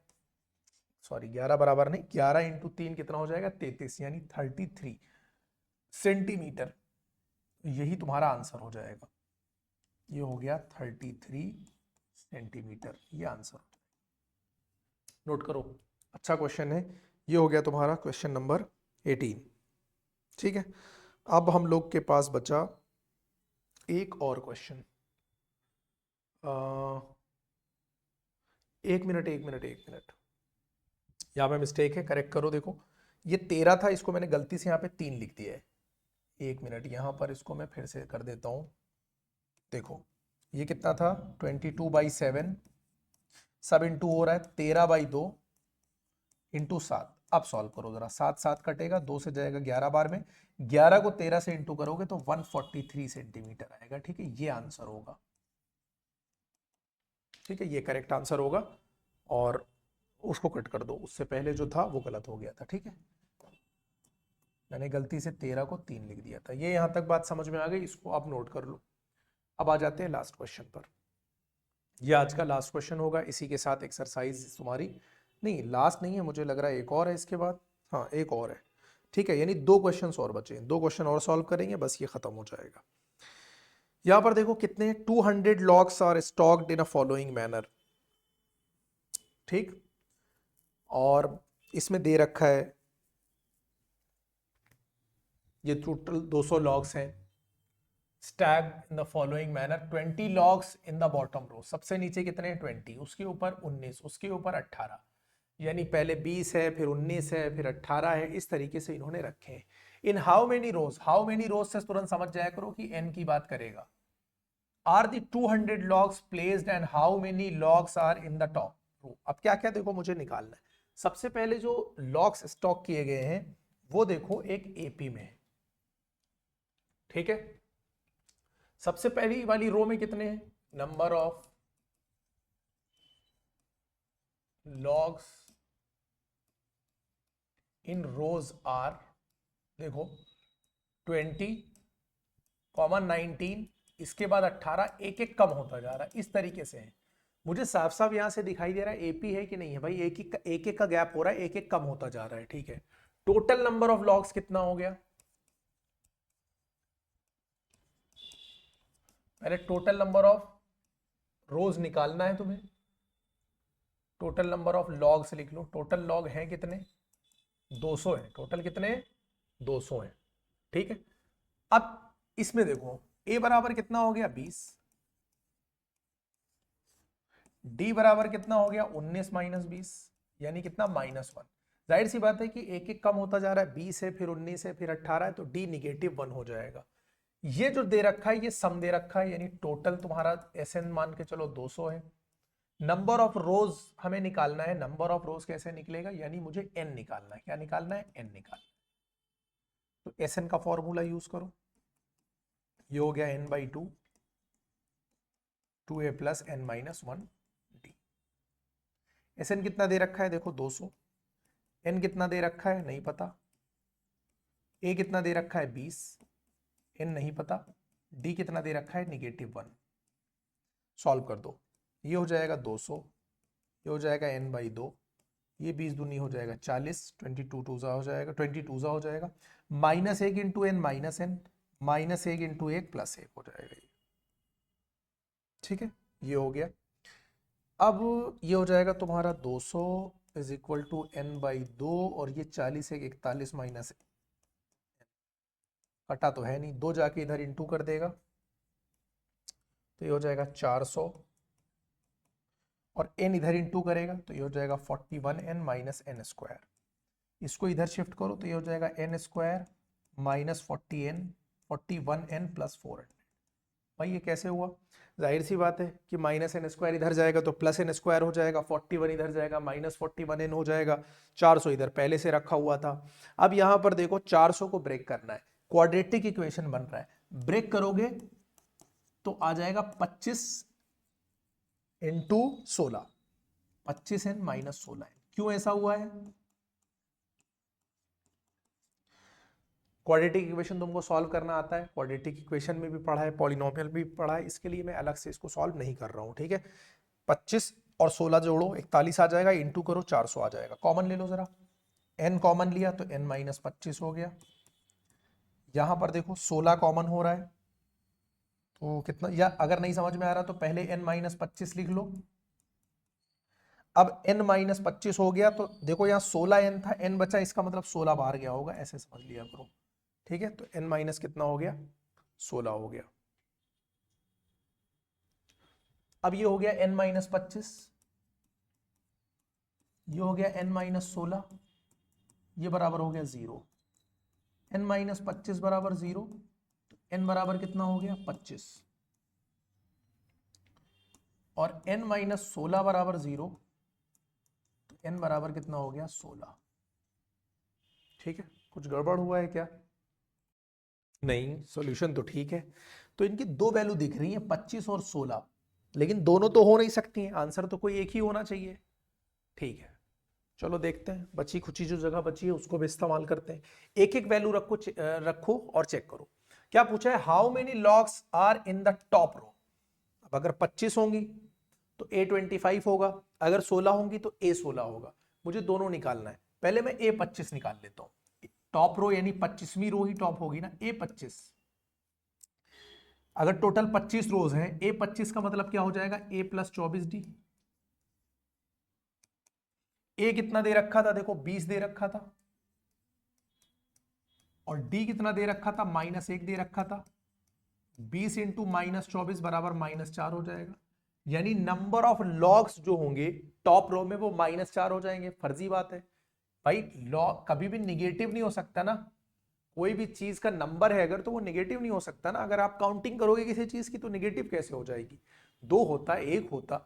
सॉरी 11 बराबर नहीं, 11 इंटू 3 कितना हो जाएगा 33, यानी 33 सेंटीमीटर। यही तुम्हारा आंसर हो जाएगा, ये हो गया 33 सेंटीमीटर, ये आंसर। नोट करो, अच्छा क्वेश्चन है। ये हो गया तुम्हारा क्वेश्चन नंबर 18। ठीक है, अब हम लोग के पास बचा एक और क्वेश्चन। एक मिनट एक मिनट एक मिनट, यहाँ पे मिस्टेक है, करेक्ट करो। देखो ये 13 था, इसको मैंने गलती से यहाँ पे 3 लिख दिया है। एक मिनट, यहाँ पर इसको मैं फिर से कर देता हूँ। देखो ये कितना था 22/7, सब इंटू हो रहा है 13/2 इंटू 7। अब सॉल्व करो जरा, 7 7 कटेगा, 2 से जाएगा 11 बार में, 11 को 13 से इंटू करोगे तो 143 सेंटीमीटर आएगा। ठीक है, ये आंसर होगा। ठीक है, ये करेक्ट आंसर होगा, और उसको कट कर दो, उससे पहले जो था वो गलत हो गया था। ठीक है, मैंने गलती से 13 को 3 लिख दिया था। ये यहां तक बात समझ में आ गई, इसको आप नोट कर लो। अब आ जाते हैं लास्ट क्वेश्चन पर। ये आज का लास्ट क्वेश्चन होगा, इसी के साथ एक्सरसाइज तुम्हारी, नहीं लास्ट नहीं है, मुझे लग रहा है एक और है इसके बाद, हाँ एक और है। ठीक है, यानी 2 क्वेश्चन और बचे हैं, 2 क्वेश्चन और सॉल्व करेंगे, बस ये खत्म हो जाएगा। यहां पर देखो कितने 200 logs are stocked in a following manner. ठीक, और इसमें दे रखा है ये टोटल 200 लॉग्स हैं, stacked in the following manner, 20 logs in the bottom row. सबसे नीचे कितने हैं 20, उसके ऊपर 19, उसके ऊपर 18, यानी पहले 20 है, फिर 19 है, फिर 18 है, इस तरीके से इन्होंने रखे हैं। In how many rows, how many rows से तुरंत समझ जाया करो कि एन की बात करेगा। Are the 200 logs placed and how many logs are in the top row. अब क्या क्या देखो मुझे निकालना है। सबसे पहले जो लॉग्स स्टॉक किए गए हैं वो देखो एक एपी में है। ठीक है, सबसे पहली वाली रो में कितने हैं, number of logs in rows are, देखो 20, 19, इसके बाद 18, एक एक कम होता जा रहा है, इस तरीके से है। मुझे साफ साफ यहां से दिखाई दे रहा है एपी है कि नहीं है भाई, एक एक का गैप हो रहा है, एक एक कम होता जा रहा है। ठीक है, टोटल नंबर ऑफ लॉग्स कितना हो गया, पहले टोटल नंबर ऑफ रोज निकालना है तुम्हें, टोटल नंबर ऑफ लॉग्स लिख लो। टोटल लॉग है कितने 200 है, टोटल कितने 200 है। ठीक है, अब इसमें देखो a बराबर कितना हो गया 20, d बराबर कितना हो गया 19 माइनस 20, यानी कितना -1। जाहिर सी बात है कि एक एक कम होता जा रहा है, 20 है, फिर 19 है, फिर 18 है, तो d -1 हो जाएगा। ये जो दे रखा है ये सम दे रखा है, यानी टोटल तुम्हारा SN मान के चलो 200 है। नंबर ऑफ रोज हमें निकालना है, नंबर ऑफ रोज कैसे निकलेगा, यानी मुझे n निकालना है। क्या निकालना है, n निकालना है। तो SN का फॉर्मूला यूज करो, ये हो गया n/2, 2a + n-1 d। SN कितना दे रखा है देखो 200, n कितना दे रखा है नहीं पता, a कितना दे रखा है 20, n नहीं पता, d कितना दे रखा है -1। सॉल्व कर दो, ये हो जाएगा 200, ये हो जाएगा n/2, ये 20 दूनी हो जाएगा 40, 22 टूजा हो जाएगा, 22 हो जाएगा, -1 इंटू n -n, -1 इंटू 1 +1 हो जाएगा ये। ठीक है, ये हो गया। अब ये हो जाएगा तुम्हारा 200 इज इक्वल टू n/2, और ये 40 है 41 माइनस, कटा तो है नहीं, 2 जाके इधर इंटू कर देगा, तो ये हो जाएगा 400, और n इधर इंटू करेगा तो ये हो जाएगा 41n माइनस n स्क्वायर। इसको इधर शिफ्ट करो तो ये हो जाएगा n square minus 41n plus 400। भाई ये कैसे हुआ, जाहिर सी बात है कि -n² इधर जाएगा तो +n² हो जाएगा, 41 इधर जाएगा -41n हो जाएगा, 400 इधर पहले से रखा हुआ था। अब यहां पर देखो 400 को ब्रेक करना है, क्वाड्रेटिक इक्वेशन बन रहा है, ब्रेक करोगे तो आ जाएगा 25 इंटू 16, 25n -16n। क्यों ऐसा हुआ है, क्वाड्रेटिक इक्वेशन तुमको सॉल्व करना आता है, क्वाड्रेटिक इक्वेशन में भी पढ़ा है, पॉलिनोमियल भी पढ़ा है, इसके लिए मैं अलग से इसको सॉल्व नहीं कर रहा हूँ, ठीक है। 25 और 16 जोड़ो 41 आ जाएगा, इंटू करो 400 आ जाएगा। कॉमन ले लो जरा, n कॉमन लिया तो n माइनस 25 हो गया। यहां पर देखो 16 कॉमन हो रहा है तो कितना, या अगर नहीं समझ में आ रहा तो पहले n माइनस 25 लिख लो। अब n माइनस 25 हो गया तो देखो यहाँ 16n था, n बचा, इसका मतलब 16 बाहर गया होगा, ऐसे समझ लिया करो, ठीक है। तो n माइनस कितना हो गया, 16 हो गया। अब ये हो गया n माइनस 25, ये हो गया n माइनस 16, ये बराबर हो गया 0। n माइनस 25 बराबर 0, तो n बराबर कितना हो गया 25, और n माइनस 16 बराबर 0, तो n बराबर कितना हो गया 16। ठीक है, कुछ गड़बड़ हुआ है क्या? नहीं, सॉल्यूशन तो ठीक है। तो इनकी दो वैल्यू दिख रही है 25 और 16, लेकिन दोनों तो हो नहीं सकती हैं, आंसर तो कोई एक ही होना चाहिए। ठीक है, चलो देखते हैं, बची खुची जो जगह बची है उसको भी इस्तेमाल करते हैं। एक एक वैल्यू रखो और चेक करो। क्या पूछा है, how many logs are in the top row. अब अगर 25 होंगी तो A25 होगा, अगर 16 होंगी तो A16 होगा। मुझे दोनों निकालना है, पहले मैं A25 निकाल लेता हूं। टॉप रो यानी 25वीं रो ही टॉप होगी ना, A25। अगर टोटल 25 रोज हैं, A25 का मतलब क्या हो जाएगा, A प्लस 24D। ए कितना दे रखा था, देखो 20 दे रखा था, और डी कितना दे रखा था, -1 दे रखा था। 20 इंटू -24 बराबर -4 हो जाएगा। यानी नंबर ऑफ लॉग्स जो होंगे टॉप रो में वो -4 हो जाएंगे। फर्जी बात है भाई, लॉग कभी भी निगेटिव नहीं हो सकता ना। कोई भी चीज का नंबर है अगर, तो वो निगेटिव नहीं हो सकता ना। अगर आप काउंटिंग करोगे किसी चीज की तो निगेटिव कैसे हो जाएगी। 2 होता, 1 होता,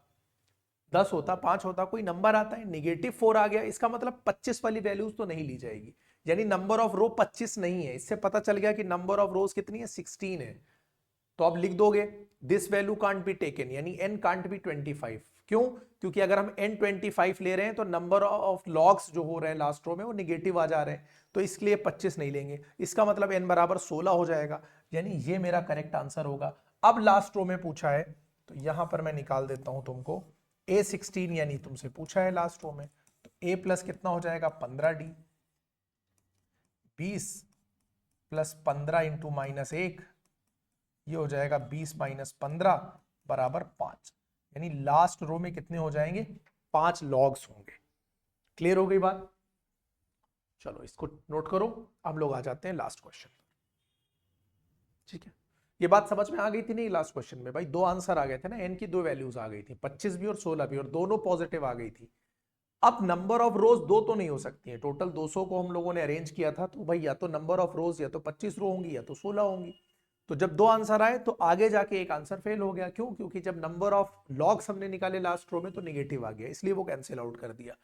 10 होता, 5 होता, कोई नंबर आता है, -4 आ गया, इसका मतलब 25 वाली वैल्यूज तो नहीं ली जाएगी। यानी नंबर ऑफ रो 25 नहीं है। इससे पता चल गया कि नंबर ऑफ रोज कितनी है, 16 है। तो आप लिख दोगे this value can't be taken, यानी n कांट बी 25। क्यों? क्योंकि अगर हम n 25 ले रहे हैं तो नंबर ऑफ लॉग्स जो हो रहे हैं लास्ट रो में वो निगेटिव आ जा रहे हैं, तो इसलिए 25 नहीं लेंगे। इसका मतलब n बराबर 16 हो जाएगा, यानी ये मेरा करेक्ट आंसर होगा। अब लास्ट रो में पूछा है तो यहां पर मैं निकाल देता हूं तुमको A16, यानी तुमसे पूछा है लास्ट रो में, तो A प्लस कितना हो जाएगा 15D, 20 प्लस 15 इंटू -1, ये हो जाएगा 20 माइनस 15 बराबर 5। यानी लास्ट रो में कितने हो जाएंगे, 5 लॉग्स होंगे। क्लियर हो गई बात? चलो इसको नोट करो, अब लोग आ जाते हैं लास्ट क्वेश्चन। ठीक है, ये बात समझ में आ गई थी नहीं लास्ट क्वेश्चन में? भाई दो आंसर आ गए थे ना, एन की दो वैल्यूज आ गई थी, 25 भी और 16 भी, और दोनों पॉजिटिव आ गई थी। अब नंबर ऑफ रोज दो तो नहीं हो सकती है, टोटल 200 को हम लोगों ने अरेंज किया था, तो भाई या तो नंबर ऑफ रोज या तो 25 रो होंगी या तो 16 होंगी। तो जब दो आंसर आए तो आगे जाके एक आंसर फेल हो गया। क्यों? क्योंकि जब नंबर ऑफ लॉग्स हमने निकाले लास्ट रो में तो नेगेटिव आ गया, इसलिए वो कैंसिल आउट कर दिया।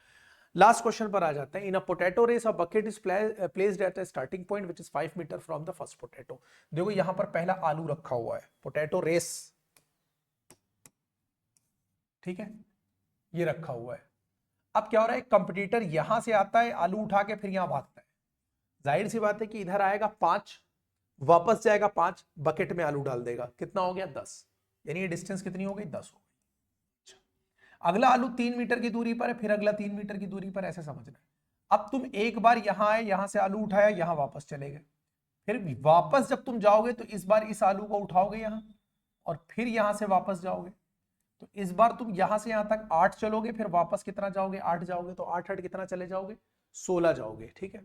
लास्ट क्वेश्चन पर आ जाते हैं। In a potato race a bucket is placed at a starting point which is 5 metre from the first potato. देखो यहां पर पहला आलू रखा हुआ है, पोटैटो रेस, ठीक है, ये रखा हुआ है। अब क्या हो रहा है, कंपटीटर यहां से आता है आलू उठा के, फिर यहां भागता है। जाहिर सी बात है कि इधर आएगा 5, वापस जाएगा 5, बकेट में आलू डाल देगा, कितना हो गया 10, यानी ये डिस्टेंस कितनी हो गई 10 हो गई। अच्छा। अगला आलू 3 मीटर की दूरी पर है, फिर अगला 3 मीटर की दूरी पर, ऐसे समझना है। अब तुम एक बार यहां आए, यहां से आलू उठाया, यहां वापस चले गए, फिर वापस जब तुम जाओगे तो इस बार इस आलू को उठाओगे यहां, और फिर यहां से वापस जाओगे। तो इस बार तुम यहां से यहां तक 8 चलोगे, फिर वापस कितना जाओगे, 8 जाओगे, तो 8 8 कितना चले जाओगे, 16 जाओगे। ठीक है,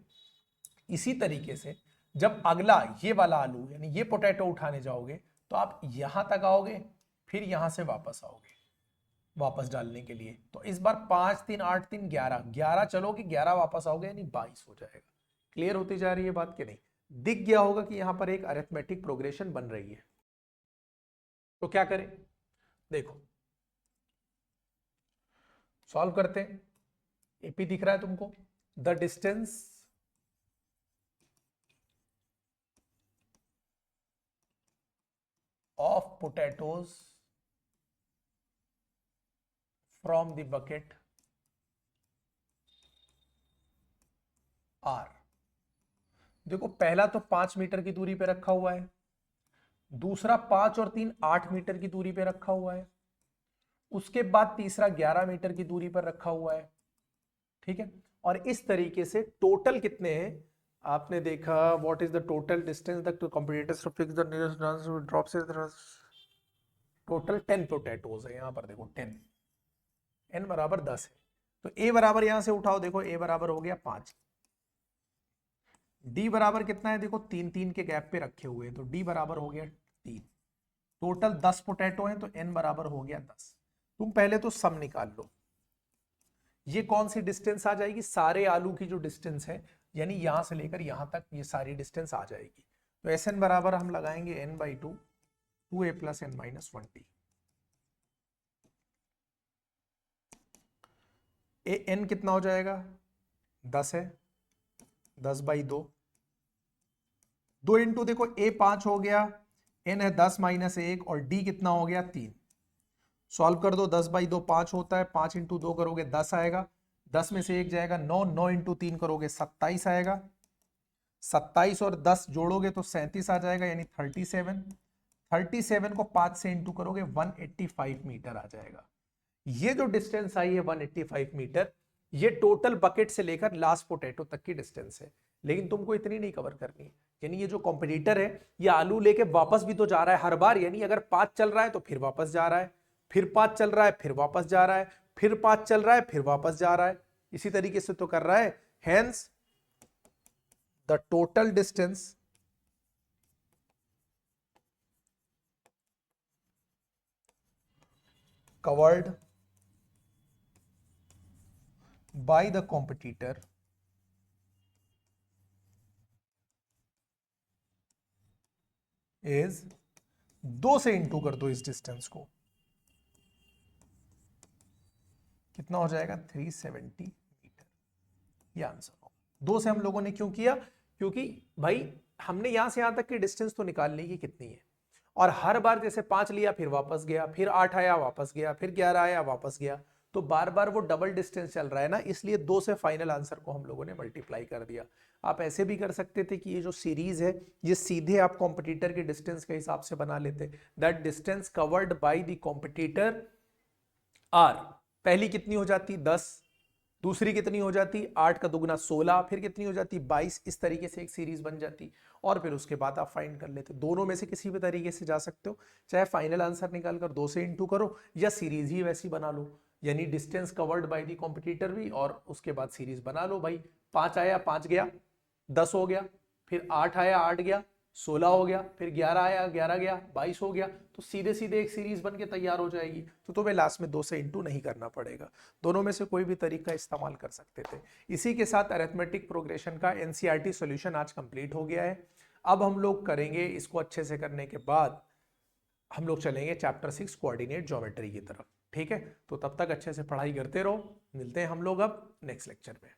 इसी तरीके से जब अगला ये वाला आलू यानी ये पोटैटो उठाने जाओगे तो आप यहां तक आओगे, फिर यहां से वापस आओगे वापस डालने के लिए। तो इस बार 5 3 8 3 11, 11 चलोगे, 11 वापस आओगे, यानी 22 हो जाएगा। क्लियर होती जा रही है बात कि नहीं? दिख गया होगा कि यहां पर एक अरिथमेटिक प्रोग्रेशन बन रही है। तो क्या करें, देखो सॉल्व करते हैं। एपी दिख रहा है तुमको, the distance of potatoes from the bucket are, देखो पहला तो 5 मीटर की दूरी पे रखा हुआ है, दूसरा 5 और 3 8 मीटर की दूरी पे रखा हुआ है, उसके बाद तीसरा 11 मीटर की दूरी पर रखा हुआ है। ठीक है, और इस तरीके से टोटल कितने हैं आपने देखा, what is the total distance the competitors to fix the nearest drop से, टोटल 10 पोटैटोज है यहाँ पर, देखो 10, n बराबर 10 है, तो a बराबर यहां से उठाओ, देखो a बराबर हो गया 5, d बराबर कितना है, देखो 3 3 के गैप पे रखे हुए हैं, तो d बराबर हो गया 3, टोटल 10 पोटैटो हैं, तो n बराबर हो गया 10। तुम पहले तो सम निकाल लो, ये कौन सी डिस्टेंस आ जाएगी, सारे आलू की जो डिस्टेंस है, यानी यहां से लेकर यहां तक ये सारी डिस्टेंस आ जाएगी। तो एस एन बराबर हम लगाएंगे n/2 2a + n - 1t, A N कितना हो जाएगा 10 है, 10/2, 2 इंटू देखो a 5 हो गया, n है 10 - 1 और d कितना हो गया 3, सॉल्व कर दो, 10/2 5 होता है, 5 इंटू 2 करोगे 10 आएगा, 10 में से 1 जाएगा 9, 9 इंटू 3 करोगे 27 आएगा, 27 और 10 जोड़ोगे तो 37 आ जाएगा, यानी 37, 37 को 5 से इंटू करोगे 185 मीटर आ जाएगा। ये जो डिस्टेंस आई है 185 मीटर, ये टोटल बकेट से लेकर लास्ट पोटैटो तक की डिस्टेंस है, लेकिन तुमको इतनी नहीं कवर करनी, यानी ये जो कॉम्पिटिटर है ये आलू लेके वापस भी तो जा रहा है हर बार, यानी अगर 5 चल रहा है तो फिर वापस जा रहा है, फिर 5 चल रहा है फिर वापस जा रहा है, फिर 5 चल रहा है फिर वापस जा रहा है, इसी तरीके से तो कर रहा है। Hence the total distance covered by the competitor is 2 से इंटू कर दो इस डिस्टेंस को, कितना हो जाएगा 370 मीटर, ये आंसर होगा। 2 से हम लोगों ने क्यों किया, क्योंकि भाई हमने यहां से यहां तक की डिस्टेंस तो निकालने की कितनी है, और हर बार जैसे 5 लिया फिर वापस गया, फिर 8 आया वापस गया, फिर 11 आया वापस गया, तो बार बार वो डबल डिस्टेंस चल रहा है ना, इसलिए 2 से फाइनल आंसर को हम लोगों ने मल्टीप्लाई कर दिया। आप ऐसे भी कर सकते थे कि ये जो सीरीज है ये सीधे आप कॉम्पिटिटर के डिस्टेंस के हिसाब से बना लेते, that distance covered by the competitor are, पहली कितनी हो जाती 10, दूसरी कितनी हो जाती 8 का दुगना 16, फिर कितनी हो जाती 22, इस तरीके से एक सीरीज बन जाती, और फिर उसके बाद आप फाइंड कर लेते। दोनों में से किसी भी तरीके से जा सकते हो, चाहे फाइनल आंसर निकालकर 2 से इंटू करो या सीरीज ही वैसी बना लो, यानी distance covered by the competitor भी, और उसके बाद सीरीज बना लो। भाई 5 आया 5 गया 10 हो गया, फिर 8 आया 8 गया 16 हो गया, फिर 11 आया 11 गया 22 हो गया, तो सीधे सीधे एक सीरीज बन के तैयार हो जाएगी, तो तुम्हें लास्ट में 2 से इंटू नहीं करना पड़ेगा। दोनों में से कोई भी तरीका इस्तेमाल कर सकते थे। इसी के साथ अरिथमेटिक प्रोग्रेशन का एनसीईआरटी सॉल्यूशन आज कंप्लीट हो गया है। अब हम लोग करेंगे इसको, अच्छे से करने के बाद हम लोग चलेंगे चैप्टर 6 कोऑर्डिनेट ज्योमेट्री की तरफ। ठीक है, तो तब तक अच्छे से पढ़ाई करते रहो, मिलते हैं हम लोग अब नेक्स्ट लेक्चर में।